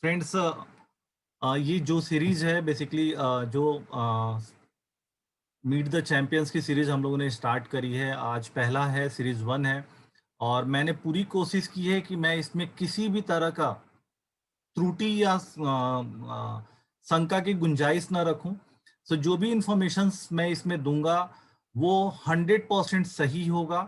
Friends, ये जो series है बेसिकली जो मीट द चैंपियंस की सीरीज हम लोगों ने स्टार्ट करी है। आज पहला है, सीरीज 1 है। और मैंने पूरी कोशिश की है कि मैं इसमें किसी भी तरह का त्रुटि या शंका की गुंजाइश न रखूं। सो जो भी इंफॉर्मेशन मैं इसमें दूंगा वो 100% सही होगा।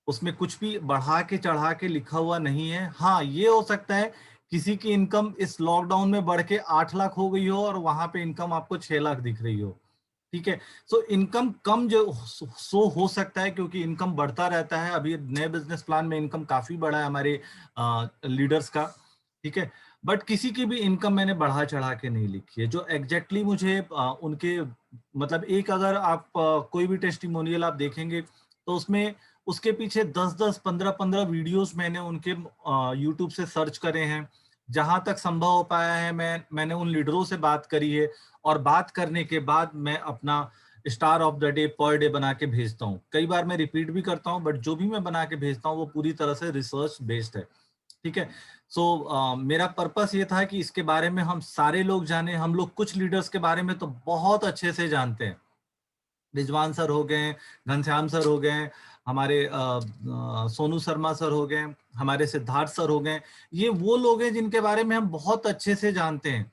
उसमें कुछ भी बढ़ा के चढ़ा के लिखा हुआ नहीं है। हाँ, ये हो सकता है किसी की इनकम इस लॉकडाउन में बढ़ के 8 लाख हो गई हो और वहां पे इनकम आपको 6 लाख दिख रही हो। ठीक है। सो इनकम कम जो सो हो सकता है, क्योंकि इनकम बढ़ता रहता है। अभी नए बिजनेस प्लान में इनकम काफी बढ़ा है हमारे लीडर्स का। ठीक है। बट किसी की भी इनकम मैंने बढ़ा चढ़ा के नहीं लिखी है। जो एग्जैक्टली मुझे उनके मतलब, एक अगर आप कोई भी टेस्टिमोनियल आप देखेंगे तो उसमें उसके पीछे 10-10, 15-15 वीडियोस मैंने उनके यूट्यूब से सर्च करे हैं। जहां तक संभव हो पाया है मैंने उन लीडरों से बात करी है। और बात करने के बाद मैं अपना star of the day per day बना के भेजता हूँ। कई बार मैं रिपीट भी करता हूँ, बट जो भी मैं बना के भेजता हूँ वो पूरी तरह से रिसर्च बेस्ड है। ठीक है। सो मेरा पर्पस ये था कि इसके बारे में हम सारे लोग जाने। हम लोग कुछ लीडर्स के बारे में तो बहुत अच्छे से जानते हैं। रिजवान सर हो गए, घनश्याम सर हो गए, हमारे सोनू शर्मा सर हो गए, हमारे सिद्धार्थ सर हो गए। ये वो लोग हैं जिनके बारे में हम बहुत अच्छे से जानते हैं।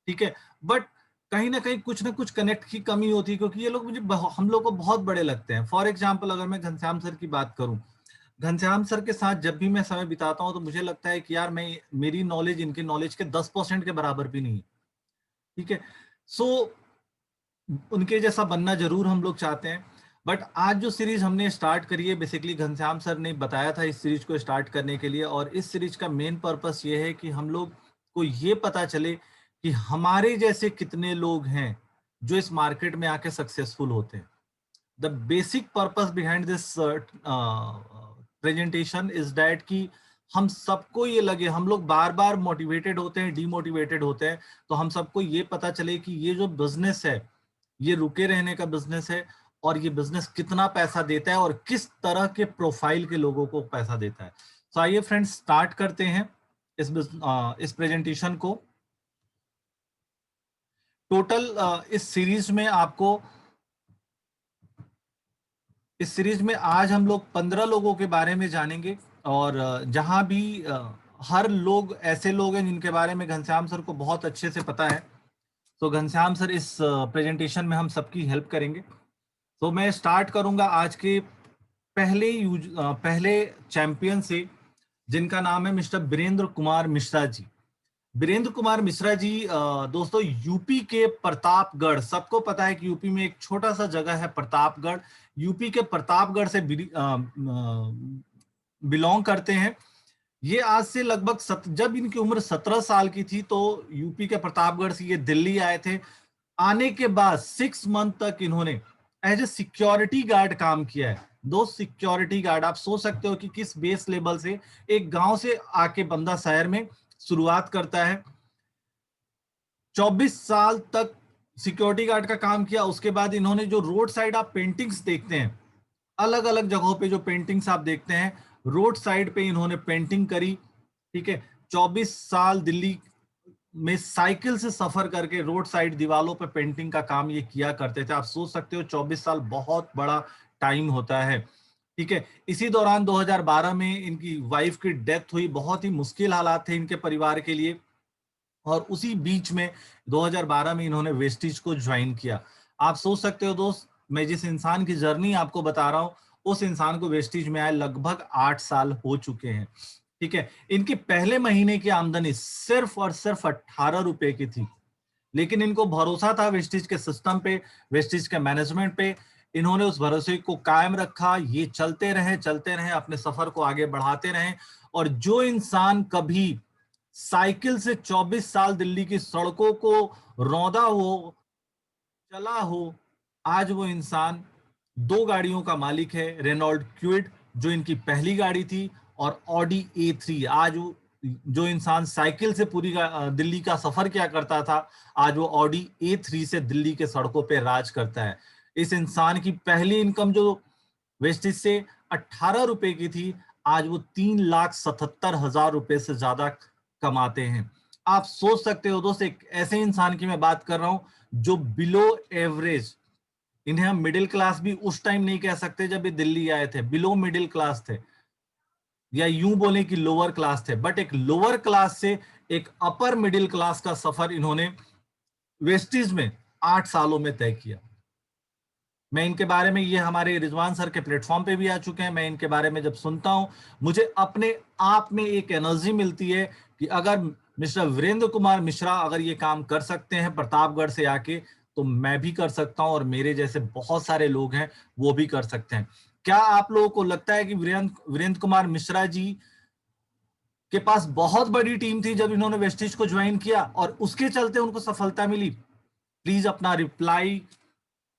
ठीक है। बट कहीं ना कुछ कनेक्ट की कमी होती है, क्योंकि ये लोग मुझे हम लोग को बहुत बड़े लगते हैं। फॉर एग्जाम्पल, अगर मैं घनश्याम सर की बात करूं, घनश्याम सर के साथ जब भी मैं समय बिताता हूं तो मुझे लगता है कि यार मैं मेरी नॉलेज इनकी नॉलेज के 10% के बराबर भी नहीं है। ठीक है। सो उनके जैसा बनना जरूर हम लोग चाहते हैं। बट आज जो सीरीज हमने स्टार्ट करी है, बेसिकली घनश्याम सर ने बताया था इस सीरीज को स्टार्ट करने के लिए। और इस सीरीज का मेन पर्पस ये है कि हम लोग को ये पता चले कि हमारे जैसे कितने लोग हैं जो इस मार्केट में आके सक्सेसफुल होते हैं। The basic purpose behind this presentation is that कि हम सबको ये लगे, हम लोग बार बार मोटिवेटेड होते हैं, डीमोटिवेटेड होते हैं, तो हम सबको ये पता चले कि ये जो बिजनेस है ये रुके रहने का बिजनेस है। और ये बिजनेस कितना पैसा देता है और किस तरह के प्रोफाइल के लोगों को पैसा देता है। तो आइए फ्रेंड्स, स्टार्ट करते हैं इस प्रेजेंटेशन को। टोटल इस सीरीज में आज हम लोग 15 लोगों के बारे में जानेंगे। और जहां भी हर लोग ऐसे लोग हैं जिनके बारे में घनश्याम सर को बहुत अच्छे से पता है। तो घनश्याम सर इस प्रेजेंटेशन में हम सबकी हेल्प करेंगे। तो मैं स्टार्ट करूंगा आज के पहले चैंपियन से, जिनका नाम है मिस्टर बीरेंद्र कुमार मिश्रा जी। बीरेंद्र कुमार मिश्रा जी, दोस्तों, यूपी के प्रतापगढ़, सबको पता है कि यूपी में एक छोटा सा जगह है प्रतापगढ़। यूपी के प्रतापगढ़ से बिलोंग करते हैं। ये आज से लगभग जब इनकी उम्र 17 साल की थी तो यूपी के प्रतापगढ़ से ये दिल्ली आए थे। आने के बाद 6 मंथ तक इन्होंने एज ए सिक्योरिटी गार्ड काम किया है। दो सिक्योरिटी गार्ड, आप सोच सकते हो कि किस बेस लेवल से एक गांव से आके बंदा शहर में शुरुआत करता है। 24 साल तक सिक्योरिटी गार्ड का काम किया। उसके बाद इन्होंने जो रोड साइड आप पेंटिंग्स देखते हैं, अलग अलग जगहों पे जो पेंटिंग्स आप देखते हैं, रोड साइड पे इन्होंने पेंटिंग करी। ठीक है। 24 साल दिल्ली में साइकिल से सफर करके रोड साइड दीवालों पे पेंटिंग का काम ये किया करते थे। आप सोच सकते हो 24 साल बहुत बड़ा टाइम होता है। ठीक है। इसी दौरान 2012 में इनकी वाइफ की डेथ हुई। बहुत ही मुश्किल हालात थे इनके परिवार के लिए। और उसी बीच में 2012 में इन्होंने वेस्टिज को ज्वाइन किया। आप सोच सकते हो दोस्त, मैं जिस इंसान की जर्नी आपको बता रहा हूं, उस इंसान को वेस्टिज में आए लगभग 8 साल हो चुके हैं। ठीक है। इनके पहले महीने की आमदनी सिर्फ और सिर्फ 18 रुपए की थी। लेकिन इनको भरोसा था वेस्टिज के सिस्टम पे, वेस्टिज के मैनेजमेंट पे। इन्होंने उस भरोसे को कायम रखा। ये चलते रहे, अपने सफर को आगे बढ़ाते रहे। और जो इंसान कभी साइकिल से 24 साल दिल्ली की सड़कों को रौंदा हो, चला हो, आज वो इंसान 2 गाड़ियों का मालिक है। रेनॉल्ड क्विड जो इनकी पहली गाड़ी थी, और ऑडी A3। आज जो इंसान साइकिल से पूरी दिल्ली का सफर किया करता था, आज वो ऑडी A3 से दिल्ली के सड़कों पे राज करता है। इस इंसान की पहली इनकम जो वेस्टिज से 18 रुपए की थी, आज वो 3,77,000 रुपए से ज्यादा कमाते हैं। आप सोच सकते हो दोस्त, एक ऐसे इंसान की मैं बात कर रहा हूं जो बिलो एवरेज, इन्हें हम मिडिल क्लास भी उस टाइम नहीं कह सकते जब ये दिल्ली आए थे, बिलो मिडिल क्लास थे, या यूं बोले कि लोअर क्लास थे, बट एक लोअर क्लास से एक अपर मिडिल क्लास का सफर इन्होंने वेस्टिज में 8 सालों में तय किया। मैं इनके बारे में, ये हमारे रिजवान सर के प्लेटफॉर्म पे भी आ चुके हैं, मैं इनके बारे में जब सुनता हूं मुझे अपने आप में एक एनर्जी मिलती है कि अगर मिस्टर वीरेंद्र कुमार मिश्रा अगर ये काम कर सकते हैं प्रतापगढ़ से आके, तो मैं भी कर सकता हूं, और मेरे जैसे बहुत सारे लोग हैं वो भी कर सकते हैं। क्या आप लोगों को लगता है कि वीरेंद्र कुमार मिश्रा जी के पास बहुत बड़ी टीम थी जब इन्होंने वेस्टिज को ज्वाइन किया और उसके चलते उनको सफलता मिली? प्लीज अपना रिप्लाई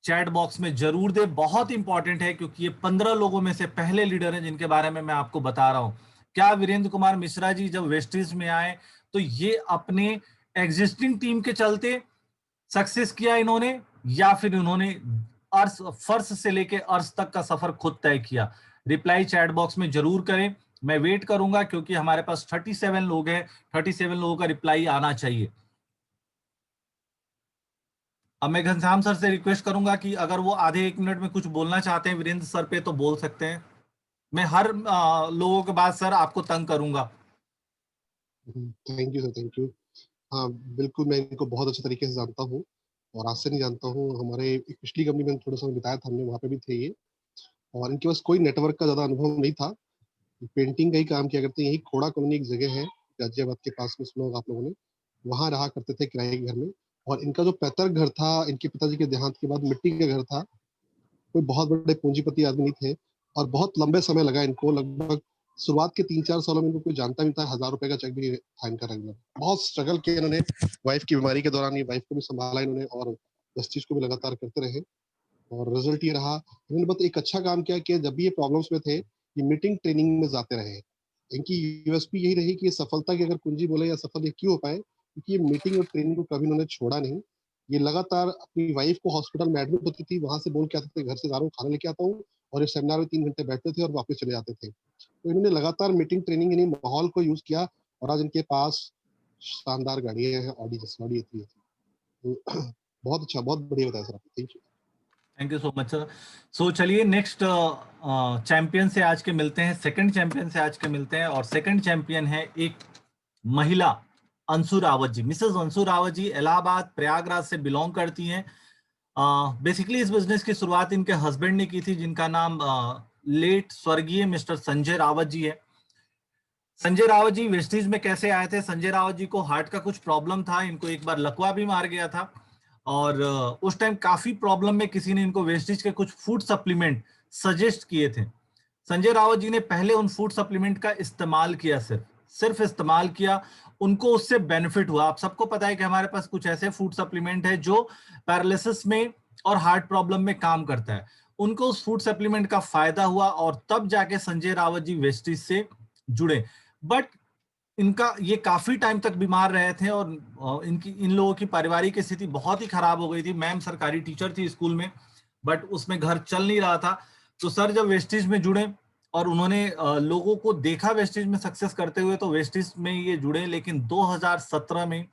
चैट बॉक्स में जरूर दे, बहुत इंपॉर्टेंट है, क्योंकि ये 15 लोगों में से पहले लीडर हैं जिनके बारे में मैं आपको बता रहा हूं। क्या वीरेंद्र कुमार मिश्रा जी जब वेस्टिज में आए तो ये अपने एग्जिस्टिंग टीम के चलते सक्सेस किया इन्होंने, या फिर इन्होंने अर्श फर्श से लेके अर्श तक का सफर खुद तय किया? रिप्लाई चैट बॉक्स में जरूर करें, मैं वेट करूंगा, क्योंकि हमारे पास 37 लोग हैं, 37 लोगों का रिप्लाई आना चाहिए। अब मैं घनश्याम सर से रिक्वेस्ट करूंगा कि अगर वो आधे 1 मिनट में कुछ बोलना चाहते हैं वीरेंद्र सर पे तो बोल सकते हैं। मैं हर लोगों के बाद सर आपको तंग करूंगा। Thank you sir, thank you. हाँ, बिल्कुल, मैं इनको बहुत अच्छे तरीके से जानता हूँ और आज से नहीं जानता हूँ। हमारे एक पिछली कंपनी में थोड़ा समय बिताया था हमने, वहाँ पे भी थे ये। और इनके पास कोई नेटवर्क का ज़्यादा अनुभव नहीं था, पेंटिंग का ही काम किया करते हैं। यही खोड़ा कॉलोनी एक जगह है गाजियाबाद के पास में, सुना होगा आप लोगों ने, वहाँ रहा करते थे किराए के घर में। और इनका जो पैतृक घर था, इनके पिताजी के देहांत के बाद मिट्टी का घर था। कोई बहुत बड़े पूंजीपति आदमी नहीं थे और बहुत लंबे समय लगा इनको, लगभग शुरुआत के 3-4 सालों में इनको कोई जानता नहीं था। 1000 रुपए का चेक भी था इनका रेगुलर। बहुत स्ट्रगल किया इन्होंने, वाइफ की बीमारी के दौरान ये वाइफ को भी संभाला इन्होंने और इस चीज को भी लगातार करते रहे। और रिजल्ट ये रहा, इन्होंने बहुत एक अच्छा काम किया कि जब भी ये प्रॉब्लम्स में थे, ये मीटिंग ट्रेनिंग में जाते रहे। इनकी यूएसपी यही रही कि ये सफलता की अगर कुंजी बोले या सफल ये क्यों हो पाए, क्योंकि ये मीटिंग और ट्रेनिंग को कभी इन्होंने छोड़ा नहीं। ये लगातार अपनी वाइफ को हॉस्पिटल में एडमिट होती थी, वहां से बोल के आते थे घर से जा रहा हूँ, खाना लेके आता हूँ, और ये सेमिनार में 3 घंटे बैठते थे और वापस चले जाते थे। तो इन्होंने लगातार मीटिंग ट्रेनिंग यानी माहौल को यूज किया और आज इनके पास शानदार गाड़ियां हैं, ऑडी जैसी ऑडी एथी है। तो बहुत अच्छा, बहुत बढ़िया बताया सर आपने, thank you. Thank you so much sir. So चलिए नेक्स्ट चैंपियन से आज के मिलते हैं, सेकंड चैंपियन से आज के मिलते हैं, और सेकंड चैंपियन है एक महिला, अंशु रावत जी। मिसेस अंशु रावत जी इलाहाबाद प्रयागराज से बिलोंग करती हैं। बेसिकली इस बिजनेस की शुरुआत इनके हस्बैंड ने की थी, जिनका नाम लेट स्वर्गीय मिस्टर संजय रावत जी है। संजय रावत जी वेस्टिज में कैसे आए थे? संजय रावत जी को हार्ट का कुछ प्रॉब्लम था, इनको एक बार लकवा भी मार गया था, और उस टाइम काफी प्रॉब्लम में किसी ने इनको वेस्टिज के कुछ फूड सप्लीमेंट सजेस्ट किए थे। संजय रावत जी ने पहले उन फूड सप्लीमेंट का इस्तेमाल किया, सिर्फ इस्तेमाल किया, उनको उससे बेनिफिट हुआ। आप सबको पता है कि हमारे पास कुछ ऐसे फूड सप्लीमेंट है जो पैरालिसिस में और हार्ट प्रॉब्लम में काम करता है। उनको उस फूड सप्लीमेंट का फायदा हुआ और तब जाके संजय रावत जी वेस्टिज से जुड़े। बट इनका ये काफी टाइम तक बीमार रहे थे, और इन लोगों की पारिवारिक स्थिति बहुत ही खराब हो गई थी। मैम सरकारी टीचर थी स्कूल में, बट उसमें घर चल नहीं रहा था। तो सर जब वेस्टिज में जुड़े और उन्होंने लोगों को देखा वेस्टिज में सक्सेस करते हुए, तो वेस्टिज में ये जुड़े, लेकिन 2017 में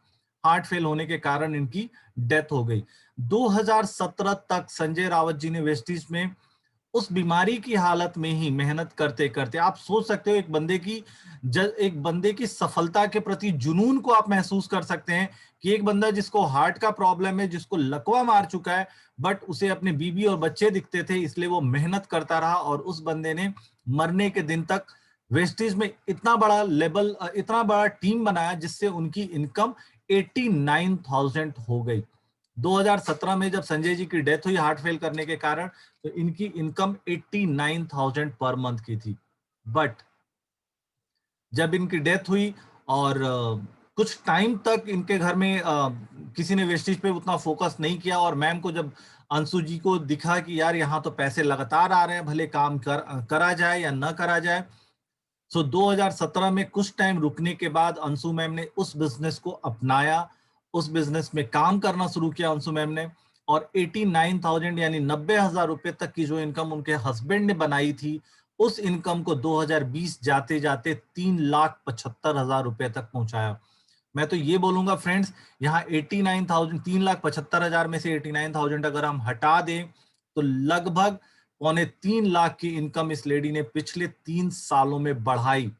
हार्ट फेल होने के कारण इनकी डेथ हो गई। 2017 तक संजय रावत जी ने वेस्टिज में उस बीमारी की हालत में ही मेहनत करते करते, आप सोच सकते हो एक बंदे की सफलता के प्रति जुनून को आप महसूस कर सकते हैं कि एक बंदा जिसको हार्ट का प्रॉब्लम है, जिसको लकवा मार चुका है, बट उसे अपने बीबी और बच्चे दिखते थे, इसलिए वो मेहनत करता रहा, और उस बंदे ने मरने के दिन तक वेस्टिज में इतना बड़ा टीम बनाया जिससे उनकी इनकम 89,000 हो गई। 2017 में जब संजय जी की डेथ हुई हार्ट फेल करने के कारण, तो इनकी इनकम 89,000 पर मंथ की थी। बट जब इनकी डेथ हुई और कुछ टाइम तक इनके घर में किसी ने वेस्टिज पे उतना फोकस नहीं किया, और मैम को जब अंशु जी को दिखा कि यार यहाँ तो पैसे लगातार आ रहे हैं, भले काम करा जाए या ना करा जाए, सो 2017 में कुछ टाइम रुकने के बाद अंशु मैम ने उस बिजनेस को अपनाया, उस बिजनेस में काम करना शुरू किया अंशु मैम ने, और 89,000 यानी 90,000 रुपए तक की जो इनकम उनके हस्बैंड ने बनाई थी, उस इनकम को 2020 जाते जाते 3,75,000 रुपए तक पहुंचाया। मैं तो ये बोलूंगा फ्रेंड्स, यहाँ 89,000, 3,75,000 में से 89,000 अगर हम हटा दें तो लगभग 2.25 लाख की इनकम इस लेडी ने पिछले 3 सालों में बढ़ाई।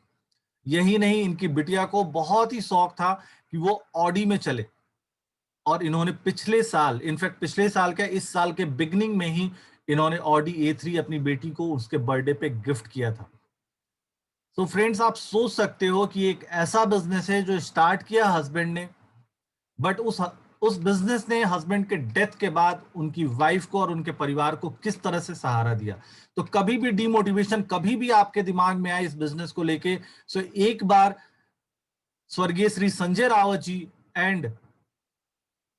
यही नहीं, इनकी बिटिया को बहुत ही शौक था कि वो ऑडी में चले, और इन्होंने पिछले साल, इनफैक्ट पिछले साल क्या, इस साल के बिगनिंग में ही इन्होंने ऑडी A3 अपनी बेटी को उसके बर्थडे पे गिफ्ट किया था। तो फ्रेंड्स, आप सोच सकते हो कि एक ऐसा बिजनेस है जो स्टार्ट किया हस्बैंड ने, बट उस बिजनेस ने हस्बैंड के डेथ के बाद उनकी वाइफ को और उनके परिवार को किस तरह से सहारा दिया। तो कभी भी डिमोटिवेशन कभी भी आपके दिमाग में आए इस बिजनेस को लेके, सो एक बार स्वर्गीय श्री संजय रावत जी एंड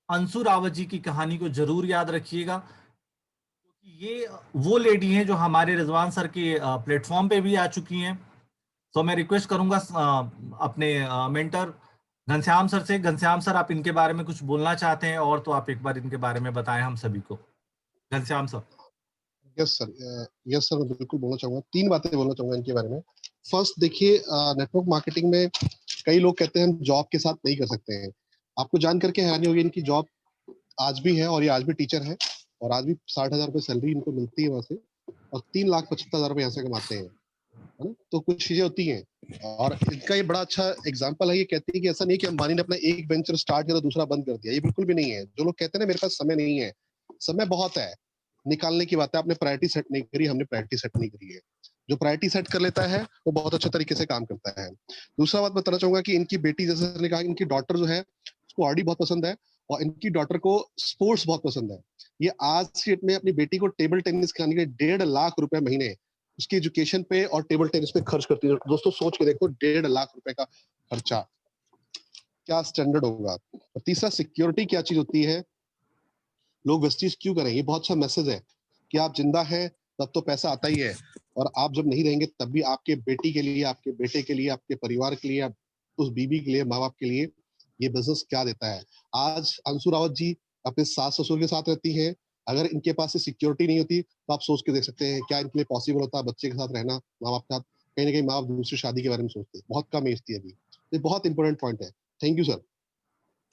अंशु रावत जी की कहानी को जरूर याद रखिएगा, क्योंकि ये वो लेडी हैं जो हमारे रिजवान सर के प्लेटफॉर्म पे भी आ चुकी हैं। तो मैं रिक्वेस्ट करूंगा अपने मेंटर घनश्याम सर से। घनश्याम सर, आप इनके बारे में कुछ बोलना चाहते हैं और तो आप एक बार इनके बारे में बताएं हम सभी को। Ghanshyam sir. Yes sir, yes sir, मैं बिल्कुल बोलना चाहूंगा, 3 बातें बोलना चाहूंगा इनके बारे में। फर्स्ट, देखिए, नेटवर्क मार्केटिंग में कई लोग कहते हैं हम जॉब के साथ नहीं कर सकते हैं। आपको जान करके हैरानी होगी, इनकी जॉब आज भी है और ये आज भी टीचर है, और आज भी 60,000 रुपये सैलरी इनको मिलती है वहां से, और 3,75,000 रुपये यहाँ से कमाते हैं, है ना। तो कुछ चीजें होती हैं, और इनका ये बड़ा अच्छा एग्जाम्पल है। ये कहती है कि ऐसा नहीं कि अंबानी ने अपना एक वेंचर स्टार्ट किया तो दूसरा बंद कर दिया, ये बिल्कुल भी नहीं है। जो लोग कहते हैं ना मेरे पास समय नहीं है, समय बहुत है, निकालने की बात है। आपने प्रायोरिटी सेट नहीं करी, हमने प्रायोरिटी सेट नहीं करी है। जो प्रायोरिटी सेट कर लेता है वो बहुत अच्छे तरीके से काम करता है। दूसरा बात बताना चाहूंगा कि इनकी बेटी, जैसे ने कहा, इनकी डॉटर जो है उसको ऑडी बहुत पसंद है, और इनकी डॉटर को स्पोर्ट्स बहुत पसंद है। ये आज की डेट में अपनी बेटी को टेबल टेनिस खिलाने के 1.5 लाख रुपए महीने उसकी एजुकेशन पे और टेबल टेनिस पे खर्च करती है। दोस्तों सोच के देखो, 1.5 लाख रुपए का खर्चा, क्या स्टैंडर्ड होगा। और तीसरा, सिक्योरिटी क्या चीज होती है, लोग वेस्टीज क्यों करें। ये बहुत अच्छा मैसेज है कि आप जिंदा हैं तब तो पैसा आता ही है, और आप जब नहीं रहेंगे तब भी आपके बेटी के लिए, आपके बेटे के लिए, आपके परिवार के लिए, उस बीबी के लिए, माँ बाप के लिए ये बिजनेस क्या देता है। आज अंशु रावत जी अपने सास ससुर के साथ रहती हैं। अगर इनके पास ये सिक्योरिटी नहीं होती तो आप सोच के देख सकते हैं क्या इनके लिए पॉसिबल होता है बच्चे के साथ रहना, माँ बाप के साथ। कहीं ना कहीं माँ बाप दूसरी शादी के बारे में सोचते हैं, बहुत कम एज थी अभी। ये बहुत इंपॉर्टेंट पॉइंट है। Thank you sir.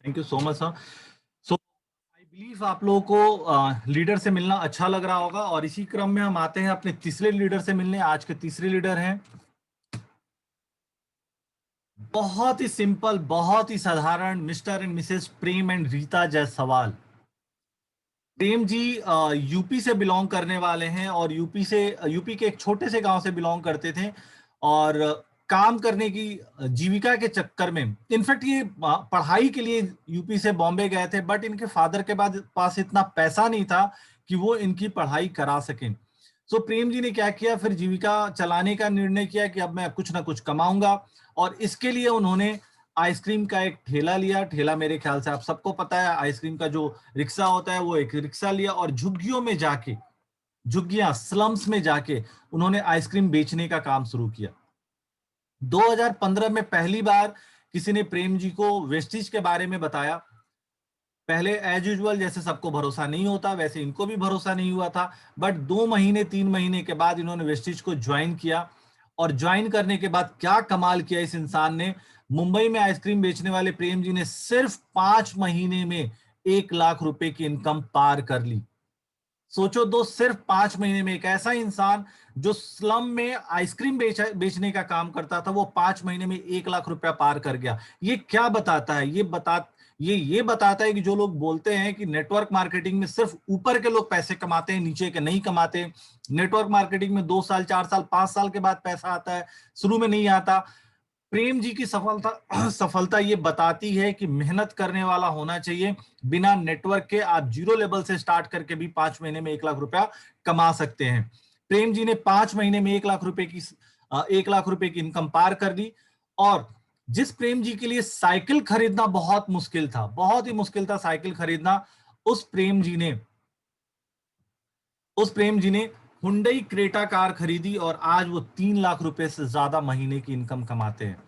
Thank you so much sir. So I believe आप लोगों को लीडर से मिलना अच्छा लग रहा होगा, और इसी क्रम में हम आते हैं अपने तीसरे लीडर से मिलने। आज के तीसरे लीडर हैं, बहुत ही सिंपल, बहुत ही साधारण, Mr and Mrs Prem and Rita Jaiswal. Prem ji UP से बिलोंग करने वाले हैं, और यूपी के एक छोटे से गांव से बिलोंग करते थे, और काम करने की जीविका के चक्कर में, इनफैक्ट ये पढ़ाई के लिए यूपी से बॉम्बे गए थे, बट इनके फादर के पास इतना पैसा नहीं था कि वो इनकी पढ़ाई करा सकें। सो प्रेम जी ने क्या किया, फिर जीविका चलाने का निर्णय किया कि अब मैं कुछ ना कुछ कमाऊंगा, और इसके लिए उन्होंने आइसक्रीम का एक ठेला लिया। ठेला मेरे ख्याल से आप सबको पता है, आइसक्रीम का जो रिक्शा होता है, वो एक रिक्शा लिया, और झुग्गियों में जाके, झुग्गियां स्लम्स में जाके उन्होंने आइसक्रीम बेचने का काम शुरू किया। 2015 में पहली बार किसी ने प्रेम जी को वेस्टिज के बारे में बताया। पहले एज यूजुअल जैसे सबको भरोसा नहीं होता, वैसे इनको भी भरोसा नहीं हुआ था, बट 2 महीने 3 महीने के बाद इन्होंने वेस्टिज को ज्वाइन किया, और ज्वाइन करने के बाद क्या कमाल किया इस इंसान ने। मुंबई में आइसक्रीम बेचने वाले प्रेम जी ने सिर्फ 5 महीने में 1 लाख रुपए की इनकम पार कर ली। सोचो दो, सिर्फ 5 महीने में एक ऐसा इंसान जो स्लम में आइसक्रीम बेचने का काम करता था, वो 5 महीने में 1 लाख रुपया पार कर गया। ये क्या बताता है? ये बताता है कि जो लोग बोलते हैं कि नेटवर्क मार्केटिंग में सिर्फ ऊपर के लोग पैसे कमाते हैं, नीचे के नहीं कमाते। नेटवर्क मार्केटिंग में 2 साल 4 साल 5 साल के बाद पैसा आता है, शुरू में नहीं आता। प्रेम जी की सफलता ये बताती है कि मेहनत करने वाला होना चाहिए। बिना नेटवर्क के आप जीरो लेवल से स्टार्ट करके भी 5 महीने में 1 लाख रुपया कमा सकते हैं। प्रेम जी ने 5 महीने में 1 लाख रुपए की इनकम पार कर दी। और जिस प्रेम जी के लिए साइकिल खरीदना बहुत मुश्किल था, बहुत ही मुश्किल था साइकिल खरीदना, उस प्रेम जी ने हुंडई क्रेटा कार खरीदी, और आज वो 3 लाख रुपए से ज्यादा महीने की इनकम कमाते हैं।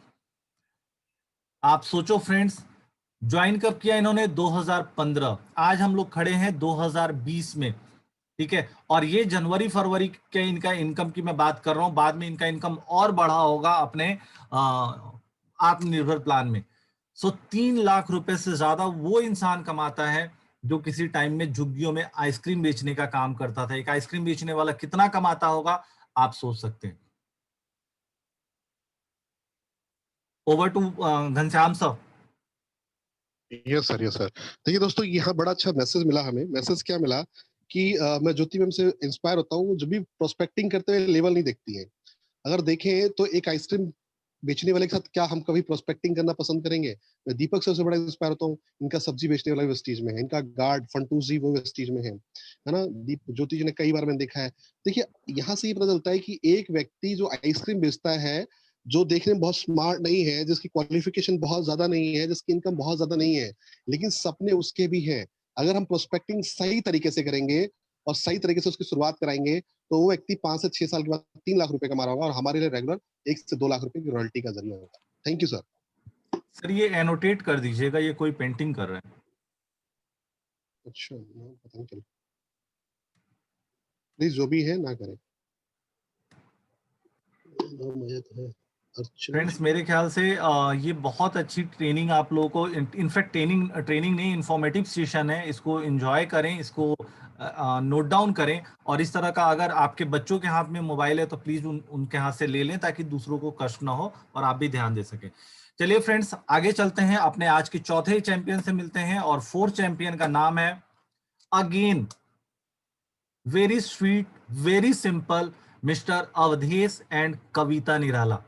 आप सोचो फ्रेंड्स, ज्वाइन कब किया इन्होंने? 2015। आज हम लोग खड़े हैं 2020 में, ठीक है। और ये जनवरी फरवरी के इनका इनकम की मैं बात कर रहा हूं, बाद में इनका इनकम और बढ़ा होगा अपने आत्मनिर्भर प्लान में। सो 3 लाख रुपए से ज्यादा वो इंसान कमाता है जो किसी टाइम में झुग्गियों में आइसक्रीम बेचने का काम करता था। एक आइसक्रीम बेचने वाला कितना कमाता होगा, आप सोच सकते हैं। Over to Ghanshyam sir. Yes sir, yes sir. देखिए दोस्तों, यहाँ बड़ा अच्छा मैसेज मिला हमें। मैसेज क्या मिला कि मैं ज्योति मैम से इंस्पायर होता हूँ, जब भी प्रोस्पेक्टिंग करते हुए लेवल नहीं देखती है। अगर देखें तो एक आइसक्रीम बेचने वाले के साथ क्या हम कभी प्रोस्पेक्टिंग करना पसंद करेंगे? मैं दीपक सर से बड़ा इंस्पायर होता हूँ। इनका सब्जी बेचने वाला वेस्टीज में है, इनका गार्ड फंटूस जी वो वेस्टीज में है ना? दीप ज्योति जी ने कई बार मैंने देखा है। देखिए, यहाँ से ये पता चलता है कि एक व्यक्ति जो आइसक्रीम बेचता है, जो देखने में बहुत स्मार्ट नहीं है, जिसकी क्वालिफिकेशन बहुत ज्यादा नहीं है, जिसकी इनकम बहुत ज्यादा नहीं है, लेकिन सपने उसके भी हैं। अगर हम प्रोस्पेक्टिंग सही तरीके से करेंगे और सही तरीके से उसकी शुरुआत कराएंगे, तो वो व्यक्ति 5 से 6 साल के बाद 3 लाख रुपए कमा रहा होगा, और हमारे लिए रेगुलर 1 से 2 लाख रुपए की रॉयल्टी का जरिया होगा। Thank you sir. सर ये एनोटेट कर दीजिएगा, ये कोई पेंटिंग कर रहे हैं। अच्छा, पता नहीं चला। प्लीज जो भी है ना करें। मुझे तो है अर्चना फ्रेंड्स, जी। मेरे ख्याल से ये बहुत अच्छी ट्रेनिंग आप लोगों को, इनफैक्ट ट्रेनिंग ट्रेनिंग नहीं, इंफॉर्मेटिव सेशन है। इसको एंजॉय करें, इसको नोट डाउन करें। और इस तरह का अगर आपके बच्चों के हाथ में मोबाइल है तो प्लीज उनके हाथ से ले लें, ताकि दूसरों को कष्ट ना हो और आप भी ध्यान दे सकें। चलिए फ्रेंड्स, आगे चलते हैं, अपने आज के चौथे चैंपियन से मिलते हैं। और फोर्थ चैंपियन का नाम है, again very sweet, very simple, mister Avdhesh and Kavita Nirala.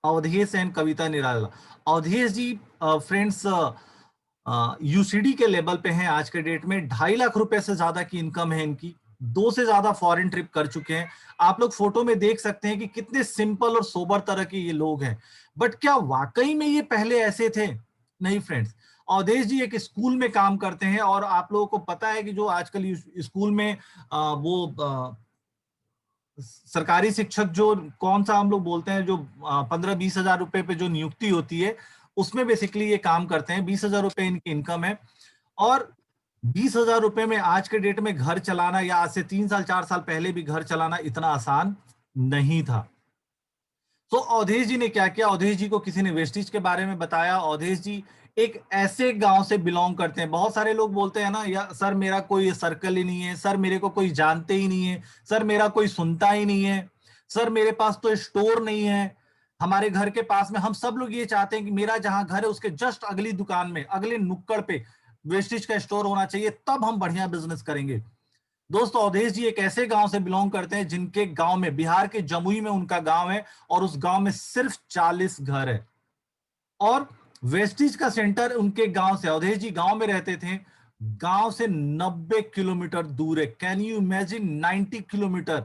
Avdhesh and Kavita Nirala. Avdhesh ji friends UCD के लेवल पे हैं आज के डेट में। 2.5 लाख रुपए से ज्यादा की इनकम है इनकी। 2 से ज्यादा फॉरेन ट्रिप कर चुके हैं। आप लोग फोटो में देख सकते हैं कि कितने सिंपल और सोबर तरह के ये लोग हैं। बट क्या वाकई में ये पहले ऐसे थे? नहीं फ्रेंड्स। अवधेश जी एक स्कूल में काम करते हैं, और आप लोगों को पता है कि जो आजकल स्कूल में सरकारी शिक्षक, जो कौन सा हम लोग बोलते हैं, जो 15-20 हजार रुपए पे जो नियुक्ति होती है, उसमें बेसिकली ये काम करते हैं। 20 हजार रुपए इनकी इनकम है। और 20 हजार रुपए में आज के डेट में घर चलाना, या आज से 3 साल 4 साल पहले भी घर चलाना इतना आसान नहीं था। तो अवधेश जी ने क्या किया? अवधेश जी को किसी ने वेस्टिज के बारे में बताया। अवधेश जी एक ऐसे गांव से बिलोंग करते हैं, बहुत सारे लोग बोलते हैं ना, या सर मेरा कोई सर्कल ही नहीं है, सर मेरे को कोई जानते ही नहीं है, सर मेरा कोई सुनता ही नहीं है, सर मेरे पास तो स्टोर नहीं है। हमारे घर के पास में हम सब लोग ये चाहते हैं कि मेरा जहां घर है उसके जस्ट अगली दुकान में, अगले नुक्कड़ पे वेस्टिज का स्टोर होना चाहिए, तब हम बढ़िया बिजनेस करेंगे। दोस्तों, अवधेश जी एक ऐसे गांव से बिलोंग करते हैं जिनके गांव में, बिहार के जमुई में उनका गांव है, और उस गांव में सिर्फ 40 घर है। और वेस्टिज का सेंटर उनके गांव से, अवधेश जी गांव में रहते थे, गांव से 90 किलोमीटर दूर है। Can you imagine? 90 किलोमीटर।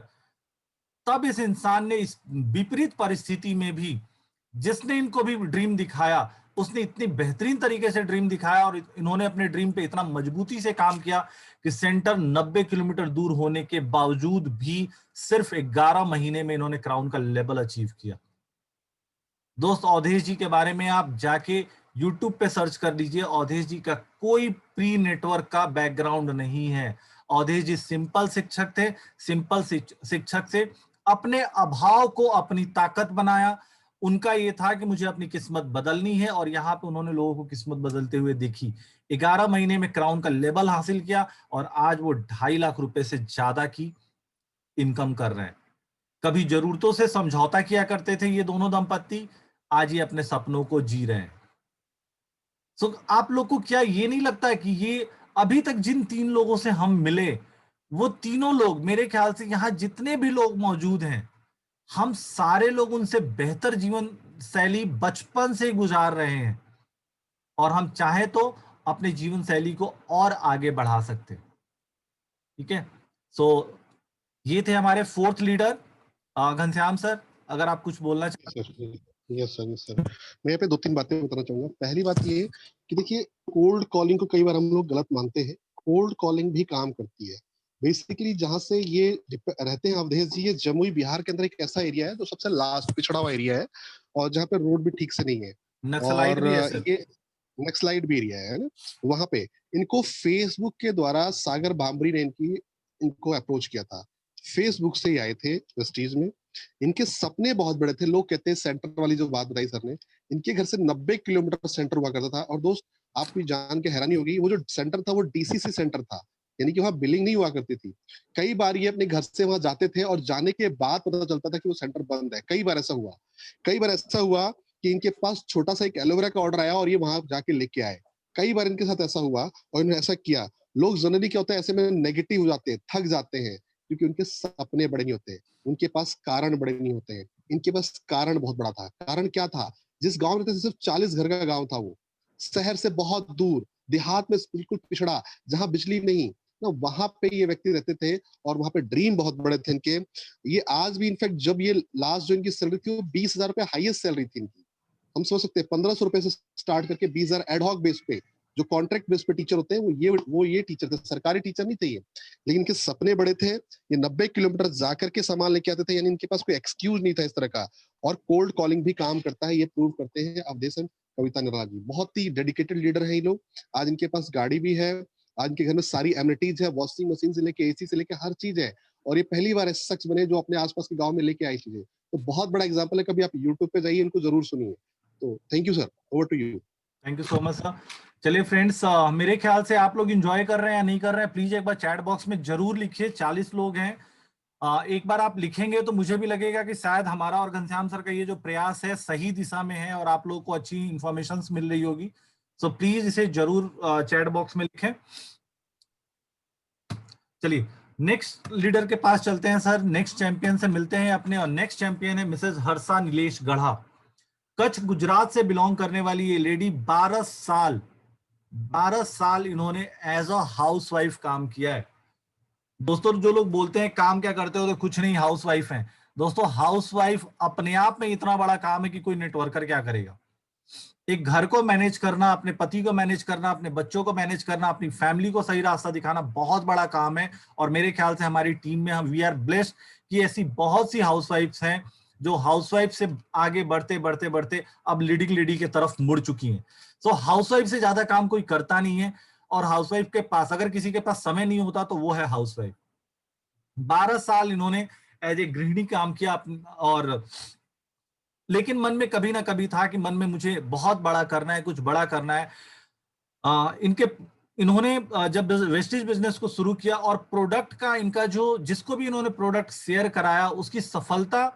तब इस इंसान ने, इस विपरीत परिस्थिति में भी, जिसने इनको भी ड्रीम दिखाया, उसने इतनी बेहतरीन तरीके से ड्रीम दिखाया, और इन्होंने अपने ड्रीम पे इतना मजबूती से काम किया कि सेंटर 90 किलोमीटर दूर होने के बावजूद भी सिर्फ 11 महीने में इन्होंने क्राउन का लेवल अचीव किया। दोस्त, अवधेश जी के बारे में आप जाके यूट्यूब पे सर्च कर लीजिए। अवधेश जी का कोई प्री नेटवर्क का बैकग्राउंड नहीं है। अवधेश जी सिंपल शिक्षक थे। सिंपल शिक्षक से अपने अभाव को अपनी ताकत बनाया। उनका ये था कि मुझे अपनी किस्मत बदलनी है, और यहाँ पे उन्होंने लोगों को किस्मत बदलते हुए देखी। 11 महीने में क्राउन का लेवल हासिल किया, और आज वो 2.5 लाख रुपए से ज्यादा की इनकम कर रहे हैं। कभी जरूरतों से समझौता किया करते थे ये दोनों दंपत्ति, आज ये अपने सपनों को जी रहे हैं। सो आप लोग को क्या ये नहीं लगता कि ये, अभी तक जिन 3 लोगों से हम मिले, वो तीनों लोग, मेरे ख्याल से यहाँ जितने भी लोग मौजूद हैं, हम सारे लोग उनसे बेहतर जीवन शैली बचपन से गुजार रहे हैं, और हम चाहे तो अपने जीवन शैली को और आगे बढ़ा सकते हैं। ठीक है। सो ये थे हमारे फोर्थ लीडर। घनश्याम सर, अगर आप कुछ बोलना चाहें। Yes sir, yes sir. मैं यहाँ पे 2-3 बातें बताना चाहूंगा। पहली बात ये कि देखिए, कोल्ड कॉलिंग को कई बार हम लोग गलत मानते हैं। कोल्ड कॉलिंग भी काम करती है। बेसिकली जहां से ये रहते हैं अवधेश जी, ये जमुई बिहार के अंदर एक ऐसा एरिया है जो सबसे लास्ट पिछड़ा हुआ एरिया है, और जहाँ पे रोड भी ठीक से नहीं है, नक्सलाइट और भी है सर। ये नक्सलाइट भी एरिया है ना। वहां पे इनको फेसबुक के द्वारा सागर भांबरी ने इनको अप्रोच किया था। फेसबुक से ही आए थे वेस्टीज में, इनके सपने बहुत बड़े थे। लोग कहते हैं सेंटर वाली जो बात बताई सर ने, इनके घर से 90 किलोमीटर सेंटर हुआ करता था। और दोस्त आपको जान के हैरानी होगी, वो जो सेंटर था वो डीसीसी सेंटर था, यानी कि वहाँ बिलिंग नहीं हुआ करती थी। कई बार ये अपने घर से वहां जाते थे और जाने के बाद पता चलता था कि वो सेंटर बंद है। कई बार ऐसा हुआ, कई बार ऐसा हुआ कि इनके पास छोटा सा एक एलोवेरा का ऑर्डर आया और ये वहां जाके लेके आए। कई बार इनके साथ ऐसा हुआ और इन्होंने ऐसा किया। लोग जनरली क्या होता है, ऐसे में नेगेटिव हो जाते हैं, थक जाते हैं, क्योंकि उनके सपने बड़े नहीं होते, उनके पास कारण बड़े नहीं होते हैं। इनके पास कारण बहुत बड़ा था। कारण क्या था? जिस गांव में रहते थे, सिर्फ 40 घर का गांव था वो, शहर से बहुत दूर, देहात में बिल्कुल पिछड़ा, जहां बिजली नहीं ना, वहां पे ये व्यक्ति रहते थे। और वहां पे ड्रीम बहुत बड़े थे इनके। ये आज भी इनफैक्ट, जब ये लास्ट जो इनकी सैलरी थी वो 20,000 रुपए हाईएस्ट सैलरी थी इनकी। हम समझ सकते हैं 1,500 रुपए से स्टार्ट करके 20,000 एडहॉक बेस पे, जो कॉन्ट्रैक्ट बेस पे टीचर होते हैं, वो ये टीचर थे, सरकारी टीचर नहीं थे ये। लेकिन इनके सपने बड़े थे। ये 90 किलोमीटर जाकर के सामान लेके आते थे, यानी इनके पास कोई एक्सक्यूज नहीं था इस तरह का। और कोल्ड कॉलिंग भी काम करता है, ये प्रूव करते हैं अवधेशन कविता निर्मला जी। बहुत ही डेडिकेटेड लीडर है ये लोग। आज इनके पास गाड़ी भी है, आज इनके घर में सारी एमिनिटीज है, वॉशिंग मशीन से लेके एसी से लेके हर चीज है। और ये पहली बार ऐसे शख्स बने जो अपने आसपास के गांव में लेके आई चीजें। तो बहुत बड़ा एग्जाम्पल है, कभी आप यूट्यूब पे जाइए, इनको जरूर सुनिए। तो thank you sir, over to you. Thank you so much sir. चलिए फ्रेंड्स, मेरे ख्याल से आप लोग एंजॉय कर रहे हैं या नहीं कर रहे हैं, प्लीज एक बार चैट बॉक्स में जरूर लिखिए। 40 लोग हैं। एक बार आप लिखेंगे तो मुझे भी लगेगा कि शायद हमारा और घनश्याम सर का ये जो प्रयास है सही दिशा में है और आप लोगों को अच्छी इंफॉर्मेशन मिल रही होगी। सो प्लीज इसे जरूर चैट बॉक्स में लिखें। चलिए नेक्स्ट लीडर के पास चलते हैं सर, नेक्स्ट चैंपियन से मिलते हैं अपने। और नेक्स्ट चैंपियन है मिसेज हर्षा नीलेश गढ़ा। कच्छ गुजरात से बिलोंग करने वाली ये लेडी 12 साल इन्होंने एज अ हाउसवाइफ काम किया है। दोस्तों जो लोग बोलते हैं काम क्या करते हो, तो कुछ नहीं, हाउसवाइफ हैं। दोस्तों हाउसवाइफ अपने आप में इतना बड़ा काम है कि कोई नेटवर्कर क्या करेगा। एक घर को मैनेज करना, अपने पति को मैनेज करना, अपने बच्चों को मैनेज करना, अपनी फैमिली को सही रास्ता दिखाना बहुत बड़ा काम है। और मेरे ख्याल से हमारी टीम में हम वी आर ब्लेस्ड कि ऐसी बहुत सी हाउसवाइफ्स हैं जो हाउसवाइफ से आगे बढ़ते बढ़ते बढ़ते अब लीडिंग लेडी की तरफ मुड़ चुकी हैं। सो हाउसवाइफ से ज्यादा काम कोई करता नहीं है। और हाउसवाइफ के पास, अगर किसी के पास समय नहीं होता, तो वो है हाउसवाइफ। 12 साल इन्होंने एज ए गृहिणी काम किया और लेकिन मन में कभी ना कभी था कि मन में मुझे बहुत बड़ा करना है, कुछ बड़ा करना है। इनके इन्होंने जब वेस्टेज बिजनेस को शुरू किया और प्रोडक्ट का इनका जो, जिसको भी इन्होंने प्रोडक्ट शेयर कराया, उसकी सफलता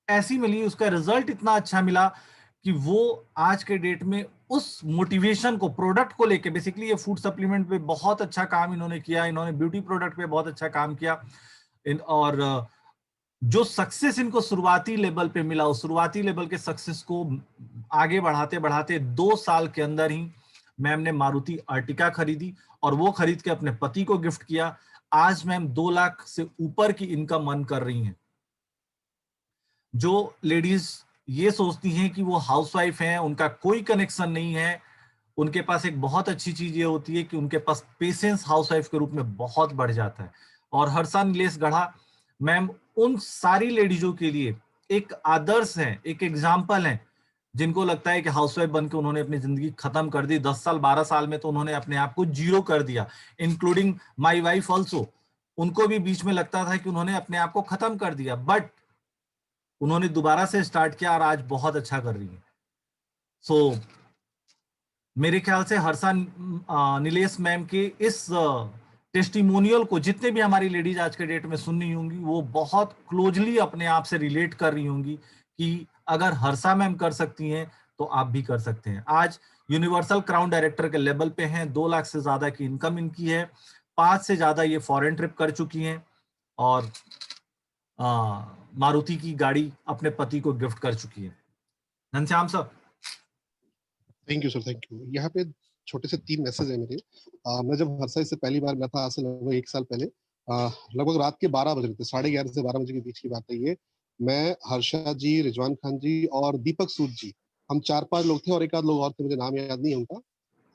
ऐसी मिली, उसका रिजल्ट इतना अच्छा मिला कि वो आज के डेट में उस मोटिवेशन को, प्रोडक्ट को लेके, बेसिकली ये फूड सप्लीमेंट पे बहुत अच्छा काम इन्होंने किया, इन्होंने ब्यूटी प्रोडक्ट पे बहुत अच्छा काम किया। और जो सक्सेस इनको शुरुआती लेवल पे मिला, उस शुरुआती लेवल के सक्सेस को आगे बढ़ाते बढ़ाते 2 साल के अंदर ही मैम ने मारुति अर्टिका खरीदी और वो खरीद के अपने पति को गिफ्ट किया। आज मैम 2 लाख से ऊपर की इनकम अर्न कर रही हैं। जो लेडीज ये सोचती हैं कि वो हाउसवाइफ हैं, उनका कोई कनेक्शन नहीं है, उनके पास एक बहुत अच्छी चीज ये होती है कि उनके पास पेशेंस हाउसवाइफ के रूप में बहुत बढ़ जाता है। और हर्षा नीलेश गढ़ा मैम उन सारी लेडीजों के लिए एक आदर्श है, एक एग्जाम्पल है, जिनको लगता है कि हाउसवाइफ बनकर उन्होंने अपनी जिंदगी खत्म कर दी। 10 साल 12 साल में तो उन्होंने अपने आप को जीरो कर दिया, इंक्लूडिंग माई वाइफ ऑल्सो। उनको भी बीच में लगता था कि उन्होंने अपने आप को खत्म कर दिया, बट उन्होंने दोबारा से स्टार्ट किया और आज बहुत अच्छा कर रही है। सो मेरे ख्याल से हर्षा नीलेश मैम के इस टेस्टिमोनियल को जितने भी हमारी लेडीज आज के डेट में सुन रही होंगी, वो बहुत क्लोजली अपने आप से रिलेट कर रही होंगी कि अगर हर्षा मैम कर सकती हैं तो आप भी कर सकते हैं। आज यूनिवर्सल क्राउन डायरेक्टर के लेवल पे हैं, 2 लाख से ज्यादा की इनकम इनकी है, 5 से ज्यादा ये फॉरेन ट्रिप कर चुकी हैं और मारुति की गाड़ी अपने पति को गिफ्ट कर चुकी है। Ghanshyam sir. Thank you sir, thank you. यहाँ पे छोटे से 3 मैसेज है मेरे। मैं जब हर्षा से पहली बार मिला था, आज से लगभग 1 साल पहले, लगभग रात के 12 बज रहे थे, 11:30 से 12 बजे के बीच की बात है ये। मैं, हर्षा जी, रिजवान खान जी और दीपक सूद जी, हम 4-5 लोग थे और एक आध लोग और थे, मुझे नाम याद नहीं है उनका।